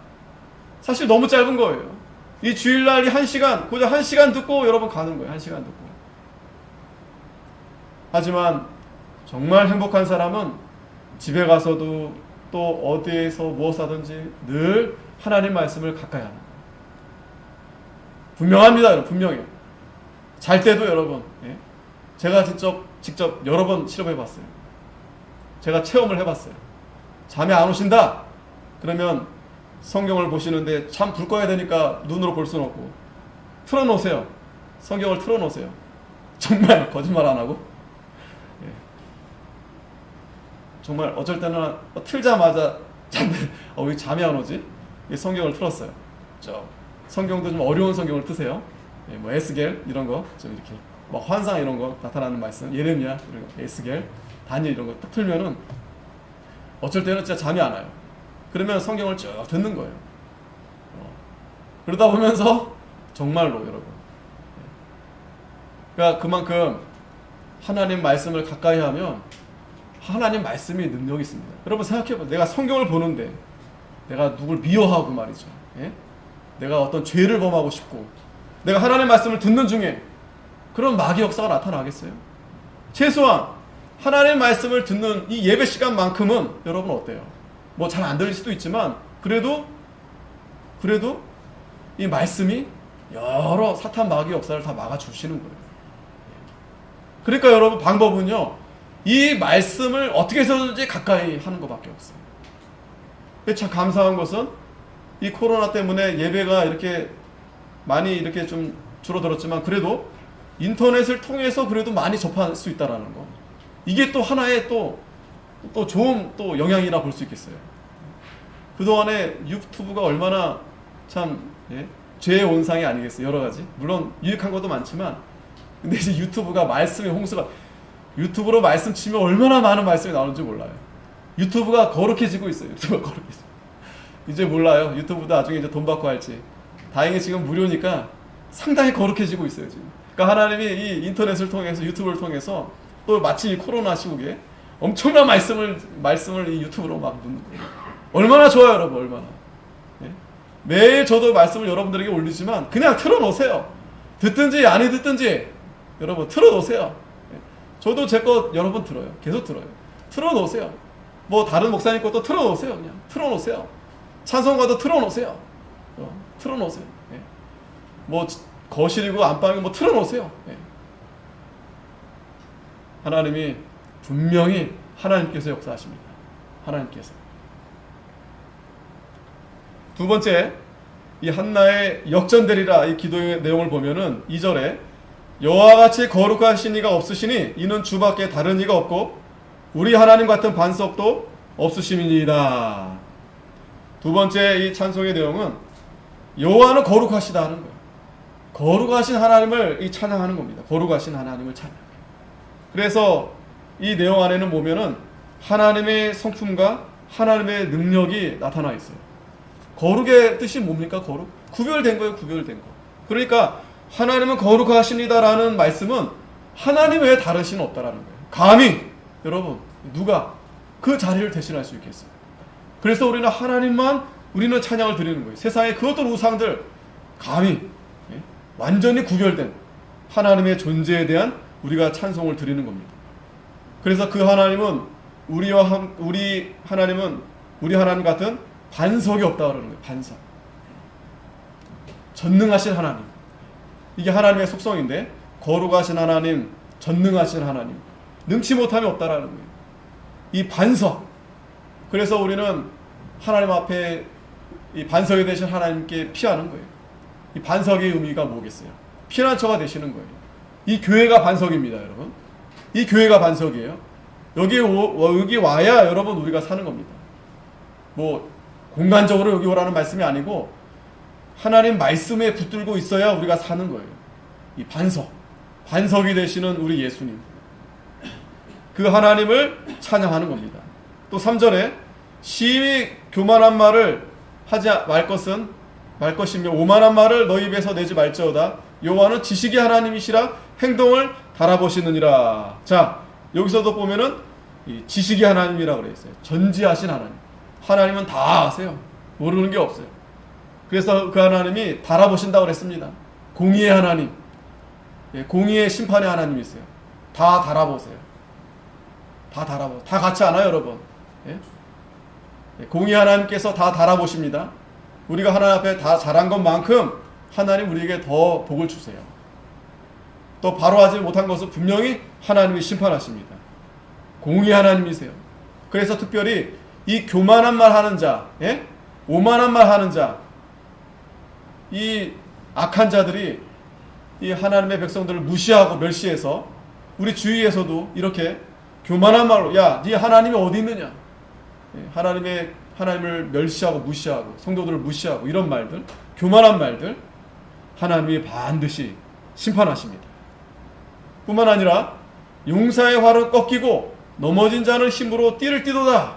사실 너무 짧은 거예요. 이 주일날 이 한 시간, 고작 한 시간 듣고 여러분 가는 거예요. 한 시간 듣고. 하지만 정말 행복한 사람은 집에 가서도 또 어디에서 무엇 하든지 늘 하나님 말씀을 가까이 하는 거예요. 분명합니다, 여러분. 분명해요. 잘 때도 여러분, 제가 직접 여러 번 실험해봤어요. 제가 체험을 해봤어요. 잠이 안 오신다? 그러면 성경을 보시는데 참 불 꺼야 되니까 눈으로 볼 수는 없고 틀어놓으세요. 성경을 틀어놓으세요. 정말 거짓말 안 하고 정말 어쩔 때는 틀자마자 왜 잠이 안 오지? 성경을 틀었어요. 성경도 좀 어려운 성경을 트세요. 뭐 에스겔 이런 거 좀 이렇게 뭐 환상 이런 거 나타나는 말씀, 예레미야 이런 거, 에스겔, 다니엘 이런 거 딱 틀면은 어쩔 때는 진짜 잠이 안 와요. 그러면 성경을 쭉 듣는 거예요. 그러다 보면서 정말로 여러분, 그러니까 그만큼 하나님 말씀을 가까이 하면 하나님 말씀이 능력이 있습니다. 여러분 생각해봐요. 내가 성경을 보는데 내가 누굴 미워하고 말이죠. 내가 어떤 죄를 범하고 싶고 내가 하나님 말씀을 듣는 중에 그런 마귀 역사가 나타나겠어요? 최소한 하나님 말씀을 듣는 이 예배 시간만큼은 여러분 어때요? 뭐 잘 안 들릴 수도 있지만 그래도 이 말씀이 여러 사탄 마귀 역사를 다 막아주시는 거예요. 그러니까 여러분 방법은요, 이 말씀을 어떻게 해서든지 가까이 하는 것밖에 없어요. 참 감사한 것은 이 코로나 때문에 예배가 이렇게 많이 이렇게 좀 줄어들었지만 그래도 인터넷을 통해서 그래도 많이 접할 수 있다라는 거. 이게 또 하나의 또 좋은 또 영향이라 볼 수 있겠어요. 그동안에 유튜브가 얼마나 참 죄의 온상이 아니겠어요. 여러 가지. 물론 유익한 것도 많지만 근데 이제 유튜브가 말씀의 홍수가 유튜브로 말씀 치면 얼마나 많은 말씀이 나오는지 몰라요. 유튜브가 거룩해지고 있어요. 유튜브가 거룩해지고. 이제 몰라요. 유튜브도 나중에 이제 돈 받고 할지. 다행히 지금 무료니까 상당히 거룩해지고 있어요, 지금. 그러니까 하나님이 이 인터넷을 통해서 유튜브를 통해서 또 마치 이 코로나 시국에 엄청난 말씀을 이 유튜브로 막 넣는 거예요. 얼마나 좋아요, 여러분. 얼마나. 매일 저도 말씀을 여러분들에게 올리지만 그냥 틀어놓으세요. 듣든지 아니 듣든지 여러분 틀어놓으세요. 저도 제 것 여러 번 들어요. 계속 들어요. 틀어놓으세요. 뭐 다른 목사님 것도 틀어놓으세요. 그냥 틀어놓으세요. 찬송가도 틀어놓으세요. 틀어놓으세요. 뭐 거실이고 안방이고 뭐 틀어놓으세요. 하나님이 분명히 하나님께서 역사하십니다. 하나님께서. 두 번째, 이 한나의 역전되리라 이 기도의 내용을 보면은 2절에 여호와 같이 거룩하신 이가 없으시니 이는 주밖에 다른 이가 없고 우리 하나님 같은 반석도 없으심이니이다. 두 번째 이 찬송의 내용은 여호와는 거룩하시다 하는 거예요. 거룩하신 하나님을 이 찬양하는 겁니다. 거룩하신 하나님을 찬양. 그래서 이 내용 안에는 보면은 하나님의 성품과 하나님의 능력이 나타나 있어요. 거룩의 뜻이 뭡니까? 거룩? 구별된 거예요. 구별된 거. 그러니까 하나님은 거룩하십니다라는 말씀은 하나님 외에 다른 신은 없다라는 거예요. 감히 여러분 누가 그 자리를 대신할 수 있겠어요? 그래서 우리는 하나님만 우리는 찬양을 드리는 거예요. 세상의 그 어떤 우상들 감히 완전히 구별된 하나님의 존재에 대한 우리가 찬송을 드리는 겁니다. 그래서 그 하나님은 우리 하나님 같은 반석이 없다 그러는 거예요. 반석. 전능하신 하나님. 이게 하나님의 속성인데 거룩하신 하나님, 전능하신 하나님, 능치 못함이 없다라는 거예요. 이 반석. 그래서 우리는 하나님 앞에 이 반석이 되신 하나님께 피하는 거예요. 이 반석의 의미가 뭐겠어요? 피난처가 되시는 거예요. 이 교회가 반석입니다, 여러분. 이 교회가 반석이에요. 여기 와야 여러분 우리가 사는 겁니다. 뭐 공간적으로 여기 오라는 말씀이 아니고 하나님 말씀에 붙들고 있어야 우리가 사는 거예요. 이 반석이 되시는 우리 예수님, 그 하나님을 찬양하는 겁니다. 또 3절에 심히 교만한 말을 하지 말 것이며 오만한 말을 너희 입에서 내지 말지어다. 여호와는 지식의 하나님이시라 행동을 달아보시느니라. 자, 여기서도 보면은 이 지식의 하나님이라고 그래 있어요. 전지하신 하나님. 하나님은 다 아세요. 모르는 게 없어요. 그래서 그 하나님이 달아보신다고 그랬습니다. 공의의 하나님, 공의의 심판의 하나님이 있어요. 다 달아보세요. 다 같이 하나요, 여러분? 공의 하나님께서 다 달아보십니다. 우리가 하나님 앞에 다 잘한 것만큼 하나님 우리에게 더 복을 주세요. 또 바로 하지 못한 것은 분명히 하나님이 심판하십니다. 공의 하나님이세요. 그래서 특별히 이 교만한 말 하는 자, 예? 오만한 말 하는 자, 이 악한 자들이 이 하나님의 백성들을 무시하고 멸시해서 우리 주위에서도 이렇게 교만한 말로, 야, 네 하나님이 어디 있느냐? 예, 하나님을 멸시하고 무시하고 성도들을 무시하고 이런 말들, 교만한 말들 하나님이 반드시 심판하십니다. 뿐만 아니라 용사의 활은 꺾이고 넘어진 자는 힘으로 띠를 띠도다.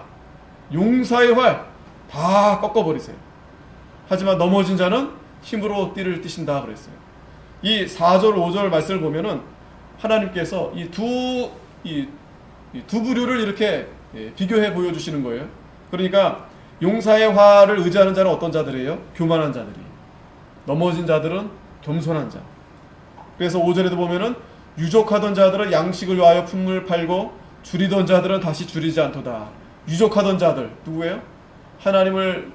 용사의 활 다 꺾어버리세요. 하지만 넘어진 자는 힘으로 띠를 띠신다 그랬어요. 이 4절 5절 말씀을 보면은 하나님께서 이 두 부류를 이렇게 비교해 보여주시는 거예요. 그러니까 용사의 활을 의지하는 자는 어떤 자들이에요? 교만한 자들이. 넘어진 자들은 겸손한 자. 그래서 5절에도 보면은 유족하던 자들은 양식을 위하여 품을 팔고 줄이던 자들은 다시 줄이지 않도다. 유족하던 자들 누구예요? 하나님을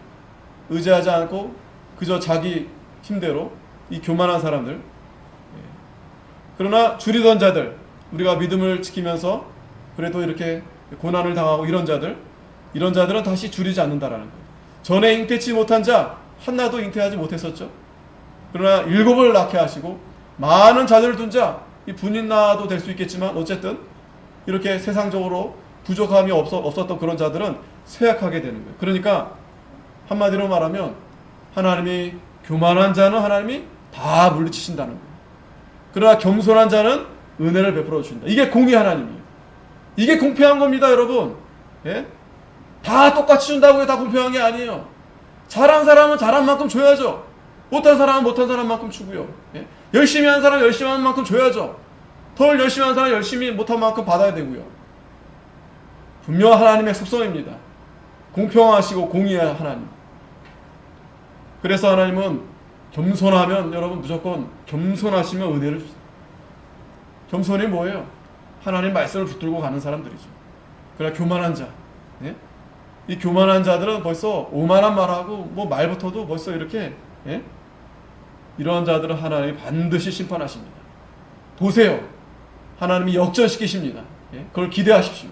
의지하지 않고 그저 자기 힘대로 이 교만한 사람들. 그러나 줄이던 자들, 우리가 믿음을 지키면서 그래도 이렇게 고난을 당하고 이런 자들은 다시 줄이지 않는다라는 거예요. 전에 잉태치 못한 자 하나도 잉태하지 못했었죠. 그러나 7을 낳게 하시고 많은 자녀를 둔 자, 이 분인나도 될 수 있겠지만 어쨌든 이렇게 세상적으로 부족함이 없었던 그런 자들은 쇠약하게 되는 거예요. 그러니까 한마디로 말하면 하나님이 교만한 자는 하나님이 다 물리치신다는 거예요. 그러나 겸손한 자는 은혜를 베풀어 주신다. 이게 공의 하나님이에요. 이게 공평한 겁니다, 여러분. 예? 다 똑같이 준다고 다 공평한 게 아니에요. 잘한 사람은 잘한 만큼 줘야죠. 못한 사람은 못한 사람만큼 주고요. 예? 열심히 한 사람은 열심히 한 만큼 줘야죠. 덜 열심히 한 사람은 열심히 못한 만큼 받아야 되고요. 분명 하나님의 속성입니다. 공평하시고 공의의 하나님. 그래서 하나님은 겸손하면 여러분 무조건 겸손하시면 은혜를 주세요. 겸손이 뭐예요? 하나님 말씀을 붙들고 가는 사람들이죠. 그러나 교만한 자, 예? 이 교만한 자들은 벌써 오만한 말하고 뭐 말부터도 벌써 이렇게, 예? 이러한 자들은 하나님이 반드시 심판하십니다. 보세요. 하나님이 역전시키십니다. 예? 그걸 기대하십시오.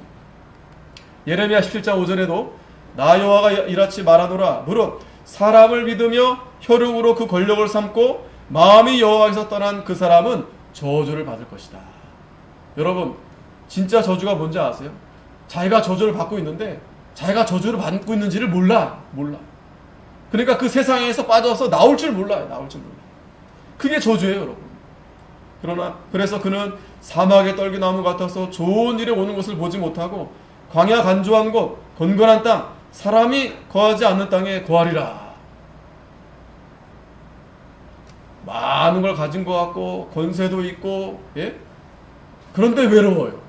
예레미야 17장 5절에도 나 여호와가 이같이 말하노라. 무릇 사람을 믿으며 혈육으로 그 권력을 삼고 마음이 여호와에서 떠난 그 사람은 저주를 받을 것이다. 여러분 진짜 저주가 뭔지 아세요? 자기가 저주를 받고 있는데 자기가 저주를 받고 있는지를 몰라. 그러니까 그 세상에서 빠져서 나올 줄 몰라요. 그게 저주예요, 여러분. 그래서 그는 사막의 떨기나무 같아서 좋은 일이 오는 것을 보지 못하고 광야 간조한 곳, 건건한 땅, 사람이 거하지 않는 땅에 거하리라. 많은 걸 가진 것 같고 권세도 있고, 예? 그런데 외로워요.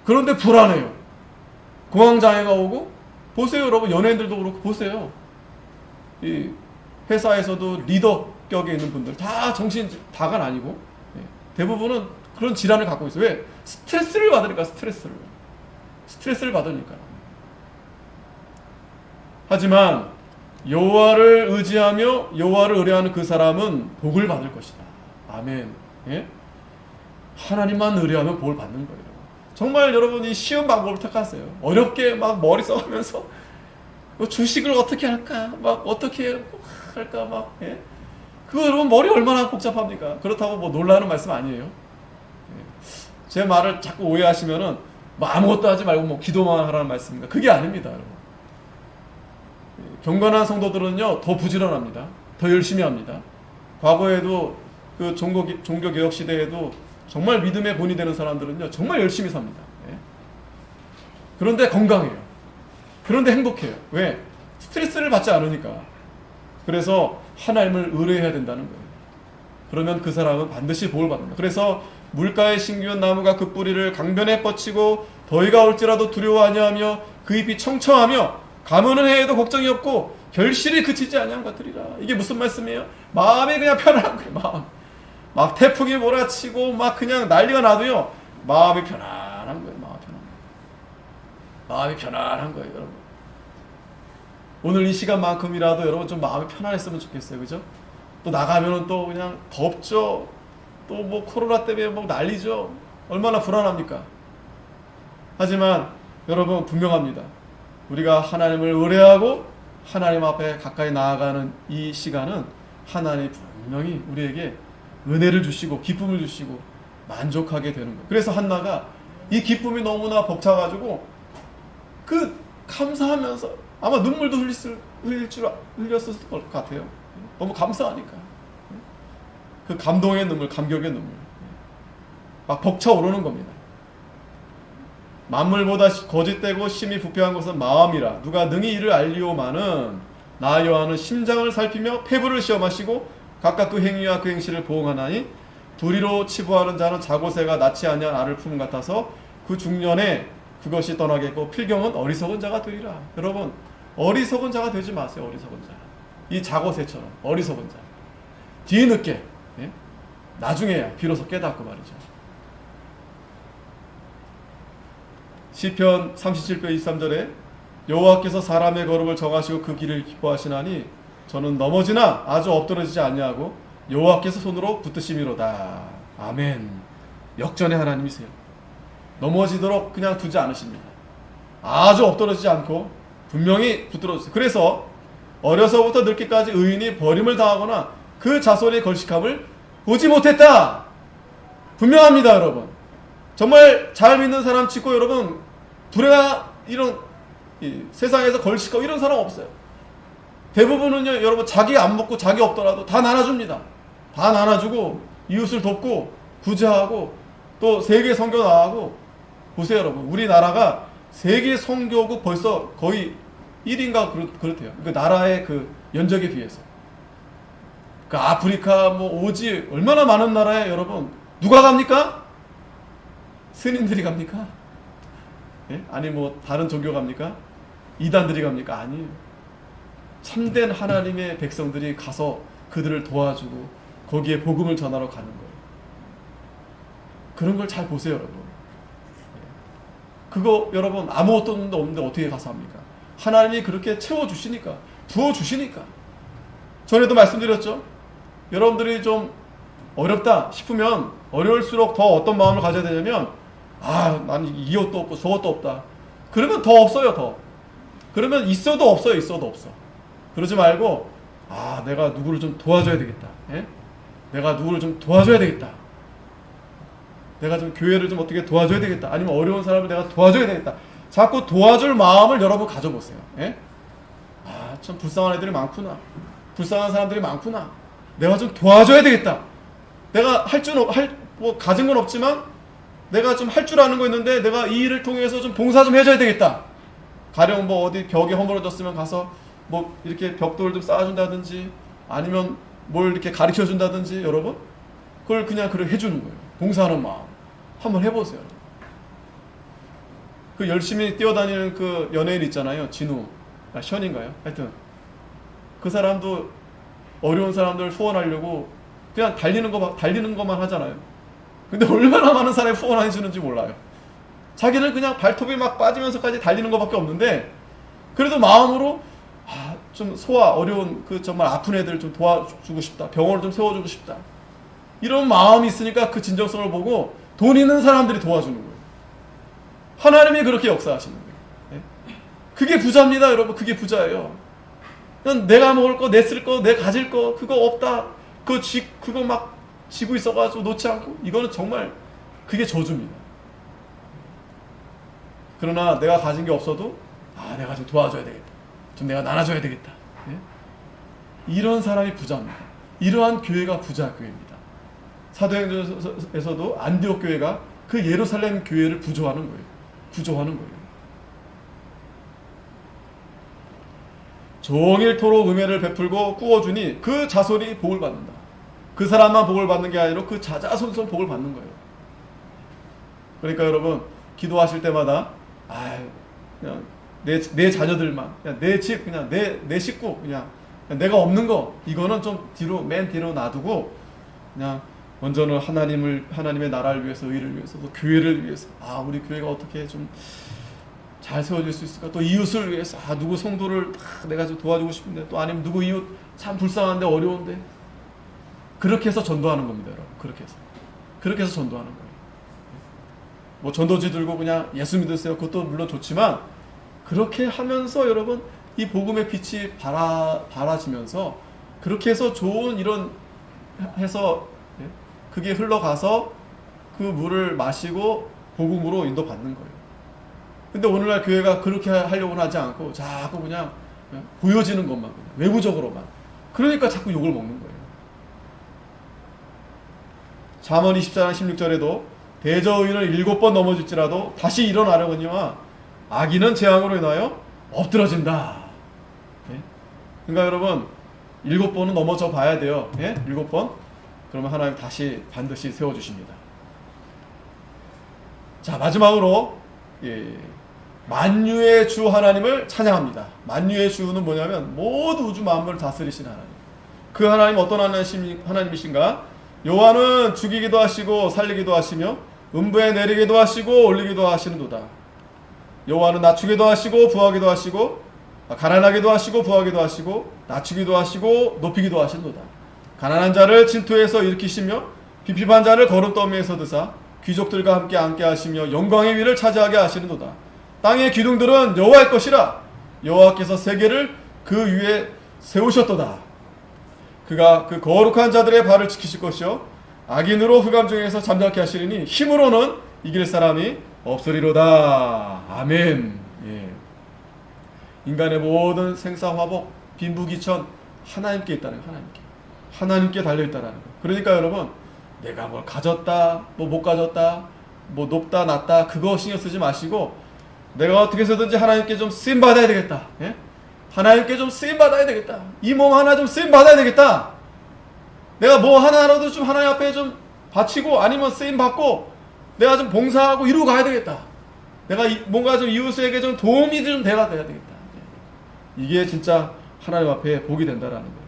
그런데 불안해요. 공황장애가 오고, 보세요, 여러분. 연예인들도 그렇고 보세요. 이 회사에서도 리더격에 있는 분들 다 정신 다가 아니고, 예? 대부분은 그런 질환을 갖고 있어요. 왜? 스트레스를 받으니까. 스트레스를 받으니까. 하지만 여호와를 의지하며 여호와를 의뢰하는 그 사람은 복을 받을 것이다. 아멘. 예? 하나님만 의뢰하면 복을 받는 거예요. 정말 여러분이 쉬운 방법을 택하세요. 어렵게 막 머리 써가면서 주식을 어떻게 할까? 막 어떻게 할까? 막, 예? 그거 여러분 머리 얼마나 복잡합니까? 그렇다고 뭐 놀라는 말씀 아니에요. 예. 제 말을 자꾸 오해하시면은 뭐 아무것도 하지 말고 뭐 기도만 하라는 말씀입니다. 그게 아닙니다, 여러분. 경건한 성도들은요 더 부지런합니다. 더 열심히 합니다. 과거에도 그 종교개혁 시대에도 정말 믿음의 본이 되는 사람들은요 정말 열심히 삽니다. 예. 그런데 건강해요. 그런데 행복해요. 왜? 스트레스를 받지 않으니까. 그래서 하나님을 의뢰해야 된다는 거예요. 그러면 그 사람은 반드시 복을 받는다. 그래서 물가에 심기운 나무가 그 뿌리를 강변에 뻗치고 더위가 올지라도 두려워 아니하며 그 잎이 청청하며 가무는 해에도 걱정이 없고 결실이 그치지 아니한 것들이라. 이게 무슨 말씀이에요? 마음이 그냥 편안한 거예요. 마음. 막 태풍이 몰아치고 막 그냥 난리가 나도요 마음이 편안한 거예요. 마음이 편안한 거예요, 여러분. 오늘 이 시간만큼이라도 여러분 좀 마음이 편안했으면 좋겠어요. 그죠? 또 나가면은 또 그냥 덥죠. 또 뭐 코로나 때문에 뭐 난리죠. 얼마나 불안합니까? 하지만 여러분 분명합니다. 우리가 하나님을 의뢰하고 하나님 앞에 가까이 나아가는 이 시간은 하나님이 분명히 우리에게 은혜를 주시고 기쁨을 주시고 만족하게 되는 거예요. 그래서 한나가 이 기쁨이 너무나 벅차가지고 그 감사하면서 아마 눈물도 흘렸을 것 같아요. 너무 감사하니까. 그 감동의 눈물, 감격의 눈물 막 벅차오르는 겁니다. 만물보다 거짓되고 심히 부패한 것은 마음이라 누가 능히 이를 알리오마는 나 여호와는 심장을 살피며 폐부를 시험하시고 각각 그 행위와 그 행실을 보응하나니 불의로 치부하는 자는 자고새가 낳지 아니한 알을 품은 같아서 그 중년에 그것이 떠나겠고 필경은 어리석은 자가 되리라. 여러분 어리석은 자가 되지 마세요. 어리석은 자. 이 자고새처럼 어리석은 자. 뒤늦게 나중에야 비로소 깨닫고 말이죠. 시편 37편 23절에 여호와께서 사람의 걸음을 정하시고 그 길을 기뻐하시나니 저는 넘어지나 아주 엎드러지지 아니하고 여호와께서 손으로 붙드심이로다. 아멘. 역전의 하나님이세요. 넘어지도록 그냥 두지 않으십니다. 아주 엎드러지지 않고 분명히 붙들어 주세요. 그래서 어려서부터 늙기까지 의인이 버림을 당하거나 그 자손의 걸식함을 보지 못했다. 분명합니다, 여러분. 정말 잘 믿는 사람 치고 여러분 불행한 이런 세상에서 걸식하고 이런 사람 없어요. 대부분은요, 여러분 자기 안 먹고 자기 없더라도 다 나눠줍니다. 다 나눠주고 이웃을 돕고 구제하고 또 세계 선교 나가고. 보세요, 여러분. 우리나라가 세계 선교국 벌써 거의 1인가 그렇대요. 그 나라의 그 면적에 비해서. 그 아프리카 뭐 오지 얼마나 많은 나라에 여러분 누가 갑니까? 스님들이 갑니까? 예? 아니 뭐 다른 종교 갑니까? 이단들이 갑니까? 아니에요. 참된 하나님의 백성들이 가서 그들을 도와주고 거기에 복음을 전하러 가는 거예요. 그런 걸 잘 보세요, 여러분. 그거 여러분 아무것도 없는데 어떻게 가서 합니까? 하나님이 그렇게 채워주시니까, 부어주시니까. 전에도 말씀드렸죠? 여러분들이 좀 어렵다 싶으면 어려울수록 더 어떤 마음을 가져야 되냐면 나는 이것도 없고 저것도 없다. 그러면 더 없어요, 더. 그러면 있어도 없어요, 있어도 없어. 그러지 말고 내가 누구를 좀 도와줘야 되겠다. 예? 내가 누구를 좀 도와줘야 되겠다. 내가 좀 교회를 좀 어떻게 도와줘야 되겠다. 아니면 어려운 사람을 내가 도와줘야 되겠다. 자꾸 도와줄 마음을 여러분 가져보세요. 예? 참 불쌍한 애들이 많구나. 불쌍한 사람들이 많구나. 내가 좀 도와줘야 되겠다. 내가 가진 건 없지만 내가 좀 할 줄 아는 거 있는데 내가 이 일을 통해서 좀 봉사 좀 해줘야 되겠다. 가령 뭐 어디 벽이 허물어졌으면 가서 뭐 이렇게 벽돌을 좀 쌓아준다든지 아니면 뭘 이렇게 가르쳐 준다든지 여러분 그걸 그냥 해주는 거예요. 봉사하는 마음 한번 해보세요. 그 열심히 뛰어다니는 그 연예인 있잖아요. 진우 션인가요? 하여튼 그 사람도 어려운 사람들 후원하려고 그냥 달리는 것만 하잖아요. 근데 얼마나 많은 사람이 후원해 주는지 몰라요. 자기는 그냥 발톱이 막 빠지면서까지 달리는 것밖에 없는데 그래도 마음으로 좀 어려운 그 정말 아픈 애들 좀 도와주고 싶다. 병원을 좀 세워주고 싶다. 이런 마음이 있으니까 그 진정성을 보고 돈 있는 사람들이 도와주는 거예요. 하나님이 그렇게 역사하시는 거예요. 그게 부자입니다, 여러분. 그게 부자예요. 그냥 내가 먹을 거, 내 쓸 거, 내 가질 거 그거 없다. 그거 막 지고 있어가지고 놓지 않고 이거는 정말 그게 저주입니다. 그러나 내가 가진 게 없어도 내가 좀 도와줘야 되겠다. 좀 내가 나눠줘야 되겠다. 이런 사람이 부자입니다. 이러한 교회가 부자 교회입니다. 사도행전에서도 안디옥 교회가 그 예루살렘 교회를 구조하는 거예요. 종일토록 은혜를 베풀고 꾸어주니 그 자손이 복을 받는다. 그 사람만 복을 받는 게 아니라 그 자자손손 복을 받는 거예요. 그러니까 여러분 기도하실 때마다 그냥 내 자녀들만, 그냥 내 집, 그냥 내 식구, 그냥 내가 없는 거 이거는 좀 맨 뒤로 놔두고 그냥 먼저는 하나님의 나라를 위해서, 의를 위해서, 또 교회를 위해서 우리 교회가 어떻게 좀 잘 세워질 수 있을까? 또 이웃을 위해서 누구 성도를 내가 좀 도와주고 싶은데, 또 아니면 누구 이웃 참 불쌍한데 어려운데, 그렇게 해서 전도하는 겁니다, 여러분. 그렇게 해서 전도하는 거예요. 뭐 전도지 들고 그냥 예수 믿으세요, 그것도 물론 좋지만, 그렇게 하면서 여러분 이 복음의 빛이 발아지면서, 그렇게 해서 좋은 이런 해서 그게 흘러가서 그 물을 마시고 복음으로 인도받는 거예요. 근데 오늘날 교회가 그렇게 하려고는 하지 않고 자꾸 그냥 보여지는 것만, 그냥 외부적으로만. 그러니까 자꾸 욕을 먹는 거예요. 잠언 24장 16절에도 대저의인을 7번 넘어질지라도 다시 일어나려거니와 악인은 재앙으로 인하여 엎드러진다. 그러니까 여러분 7번은 넘어져 봐야 돼요. 7번. 그러면 하나님 다시 반드시 세워주십니다. 자, 마지막으로 만유의 주 하나님을 찬양합니다. 만유의 주는 뭐냐면 모두 우주 만물을 다스리신 하나님. 그 하나님 어떤 하나님이신가? 여호와는 죽이기도 하시고 살리기도 하시며 음부에 내리기도 하시고 올리기도 하시는도다. 여호와는 낮추기도 하시고 부하기도 하시고 가난하기도 하시고 부하기도 하시고 낮추기도 하시고 높이기도 하시는도다. 가난한 자를 진토에서 일으키시며 비핍한 자를 거름더미에서 드사 귀족들과 함께 앉게 하시며 영광의 위를 차지하게 하시는도다. 땅의 기둥들은 여호와의 것이라. 여호와께서 세계를 그 위에 세우셨도다. 그가 그 거룩한 자들의 발을 지키실 것이요 악인으로 흑암 중에서 잠잠케 하시리니 힘으로는 이길 사람이 없으리로다. 아멘. 인간의 모든 생사화복, 빈부귀천 하나님께 있다는 거예요. 하나님께 달려있다는 거예요. 그러니까 여러분, 내가 뭘 가졌다, 뭐 못 가졌다, 뭐 높다 낮다, 그거 신경 쓰지 마시고, 내가 어떻게 해서든지 하나님께 좀 쓰임 받아야 되겠다. 하나님께 좀 쓰임 받아야 되겠다. 이 몸 하나 좀 쓰임 받아야 되겠다. 내가 뭐 하나라도 좀 하나님 앞에 좀 바치고, 아니면 쓰임 받고, 내가 좀 봉사하고 이러고 가야 되겠다. 내가 뭔가 좀 이웃에게 좀 도움이 좀 돼야 되겠다. 이게 진짜 하나님 앞에 복이 된다라는 거예요.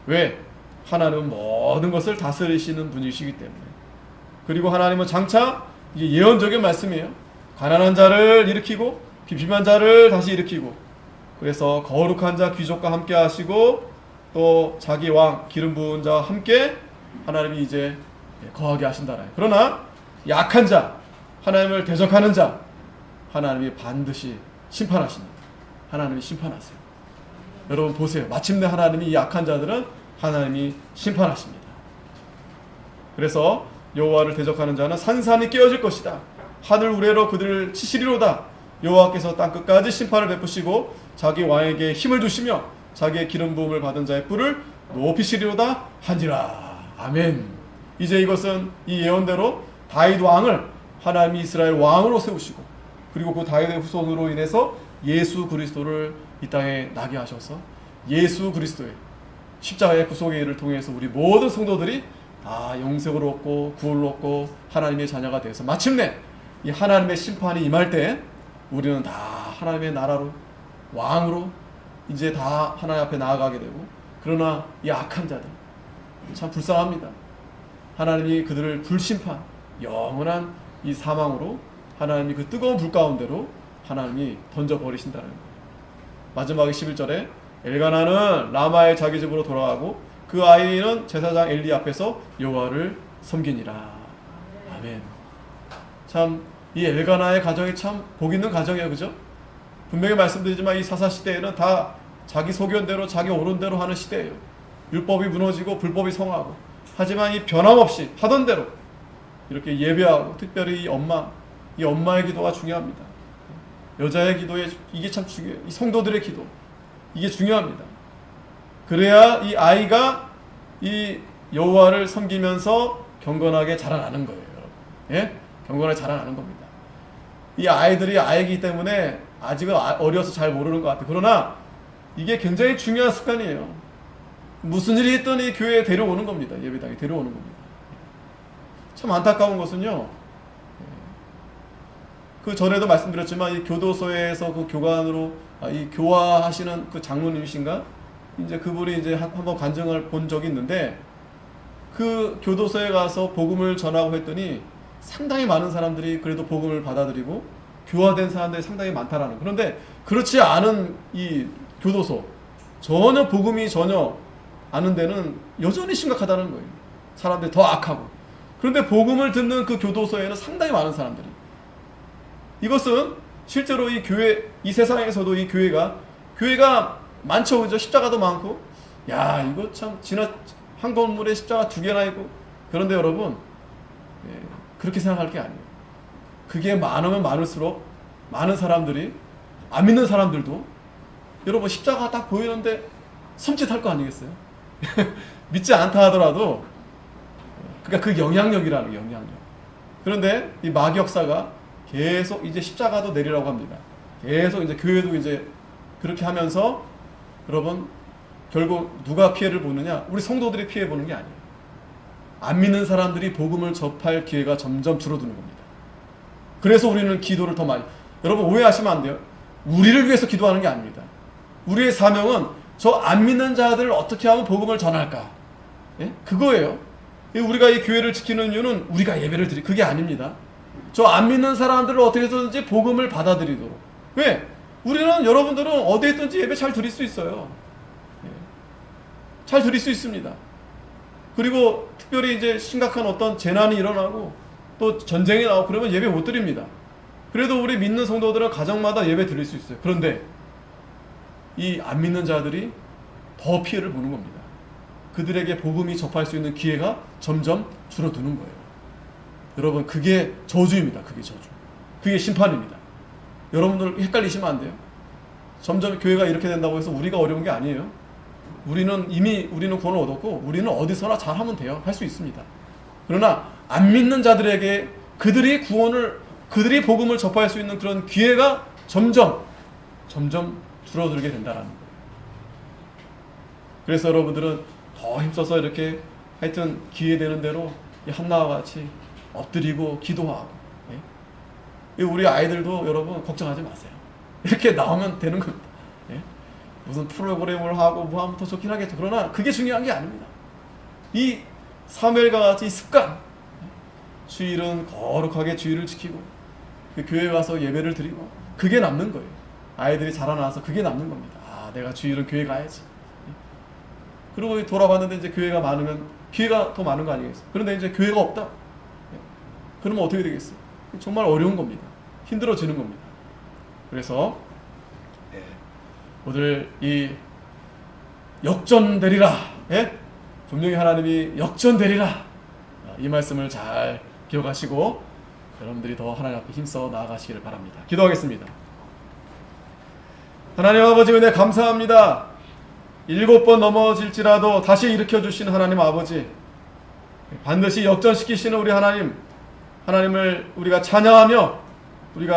왜? 하나님은 모든 것을 다스리시는 분이시기 때문에. 그리고 하나님은 장차, 이게 예언적인 말씀이에요. 가난한 자를 일으키고 비핍한 자를 다시 일으키고, 그래서 거룩한 자 귀족과 함께 하시고 또 자기 왕 기름 부은 자와 함께 하나님이 이제 거하게 하신다라요. 그러나 약한 자, 하나님을 대적하는 자, 하나님이 반드시 심판하십니다. 하나님이 심판하세요. 여러분 보세요. 마침내 하나님이 이 약한 자들은 하나님이 심판하십니다. 그래서 여호와를 대적하는 자는 산산이 깨어질 것이다. 하늘 우레로 그들을 치시리로다. 여호와께서 땅 끝까지 심판을 베푸시고 자기 왕에게 힘을 주시며 자기의 기름 부음을 받은 자의 뿔을 높이시리로다 하니라. 아멘. 이제 이것은 이 예언대로 다윗 왕을 하나님이 이스라엘 왕으로 세우시고, 그리고 그 다윗의 후손으로 인해서 예수 그리스도를 이 땅에 나게 하셔서 예수 그리스도의 십자가의 구속의 일을 통해서 우리 모든 성도들이 다 영생을 얻고 구원을 얻고 하나님의 자녀가 되어서 마침내 이 하나님의 심판이 임할 때 우리는 다 하나님의 나라로 왕으로 이제 다 하나님 앞에 나아가게 되고, 그러나 이 악한 자들 참 불쌍합니다. 하나님이 그들을 불심판, 영원한 이 사망으로 하나님이 그 뜨거운 불 가운데로 하나님이 던져버리신다는 거예요. 마지막에 11절에 엘가나는 라마의 자기 집으로 돌아가고 그 아이는 제사장 엘리 앞에서 여호와를 섬기니라. 아멘. 참 이 엘가나의 가정이 참 복 있는 가정이에요. 그죠? 분명히 말씀드리지만 이 사사시대에는 다 자기 소견대로 자기 옳은대로 하는 시대예요. 율법이 무너지고 불법이 성하고, 하지만 이 변함없이 하던 대로 이렇게 예배하고, 특별히 이 엄마의 기도가 중요합니다. 여자의 기도에 이게 참 중요해요. 이 성도들의 기도, 이게 중요합니다. 그래야 이 아이가 이 여호와를 섬기면서 경건하게 자라나는 거예요, 여러분. 경건하게 자라나는 겁니다. 이 아이들이 아이기 때문에 아직은 어려서 잘 모르는 것 같아요. 그러나 이게 굉장히 중요한 습관이에요. 무슨 일이 있더니 교회에 데려오는 겁니다. 예배당에 데려오는 겁니다. 참 안타까운 것은요, 그 전에도 말씀드렸지만 이 교도소에서 그 교관으로 이 교화하시는 그 장로님이신가, 이제 그분이 이제 한번 간증을 본 적이 있는데, 그 교도소에 가서 복음을 전하고 했더니 상당히 많은 사람들이 그래도 복음을 받아들이고 교화된 사람들이 상당히 많다라는. 그런데 그렇지 않은 이 교도소, 전혀 복음이 전혀 아는 데는 여전히 심각하다는 거예요. 사람들이 더 악하고. 그런데 복음을 듣는 그 교도소에는 상당히 많은 사람들이. 이것은 실제로 이 교회, 이 세상에서도 이 교회가 많죠, 그죠? 십자가도 많고. 야, 이거 참 한 건물에 십자가 2개나 있고. 그런데 여러분, 그렇게 생각할 게 아니에요. 그게 많으면 많을수록 많은 사람들이, 안 믿는 사람들도 여러분 십자가 딱 보이는데 섬찟할 거 아니겠어요? 믿지 않다 하더라도, 그러니까 그 영향력이라는 거예요, 영향력. 그런데 이 마귀역사가 계속 이제 십자가도 내리라고 합니다. 계속 이제 교회도 이제 그렇게 하면서 여러분 결국 누가 피해를 보느냐? 우리 성도들이 피해 보는 게 아니에요. 안 믿는 사람들이 복음을 접할 기회가 점점 줄어드는 겁니다. 그래서 우리는 기도를 더 많이, 여러분 오해하시면 안 돼요. 우리를 위해서 기도하는 게 아닙니다. 우리의 사명은 저 안 믿는 자들을 어떻게 하면 복음을 전할까? 예? 그거예요. 우리가 이 교회를 지키는 이유는 우리가 예배를 그게 아닙니다. 저 안 믿는 사람들을 어떻게 해서든지 복음을 받아들이도록. 왜? 우리는, 여러분들은 어디에 있든지 예배 잘 드릴 수 있어요. 예. 잘 드릴 수 있습니다. 그리고 특별히 이제 심각한 어떤 재난이 일어나고 또 전쟁이 나오고 그러면 예배 못 드립니다. 그래도 우리 믿는 성도들은 가정마다 예배 드릴 수 있어요. 그런데 이 안 믿는 자들이 더 피해를 보는 겁니다. 그들에게 복음이 접할 수 있는 기회가 점점 줄어드는 거예요. 여러분, 그게 저주입니다. 그게 저주. 그게 심판입니다. 여러분들 헷갈리시면 안 돼요. 점점 교회가 이렇게 된다고 해서 우리가 어려운 게 아니에요. 우리는 구원을 얻었고 우리는 어디서나 잘하면 돼요. 할 수 있습니다. 그러나 안 믿는 자들에게 그들이 복음을 접할 수 있는 그런 기회가 점점 줄어들게 된다는 거예요. 그래서 여러분들은 더 힘써서 이렇게 하여튼 기회 되는 대로 이 한나와 같이 엎드리고 기도하고, 예? 우리 아이들도 여러분 걱정하지 마세요. 이렇게 나오면 되는 겁니다. 예? 무슨 프로그램을 하고 뭐 하면 더 좋긴 하겠죠. 그러나 그게 중요한 게 아닙니다. 이 사무엘과 같이 습관, 주일은 거룩하게 주일을 지키고 그 교회에 와서 예배를 드리고, 그게 남는 거예요. 아이들이 자라나서 그게 남는 겁니다. 아, 내가 주일은 교회 가야지. 그리고 돌아봤는데 이제 교회가 많으면 기회가 더 많은 거 아니겠어요? 그런데 이제 교회가 없다. 그러면 어떻게 되겠어요? 정말 어려운 겁니다. 힘들어지는 겁니다. 그래서 오늘 이 역전되리라, 예? 분명히 하나님이 역전되리라, 이 말씀을 잘 기억하시고 여러분들이 더 하나님 앞에 힘써 나아가시기를 바랍니다. 기도하겠습니다. 하나님 아버지, 은혜 감사합니다. 7번 넘어질지라도 다시 일으켜주신 하나님 아버지, 반드시 역전시키시는 우리 하나님을 우리가 찬양하며 우리가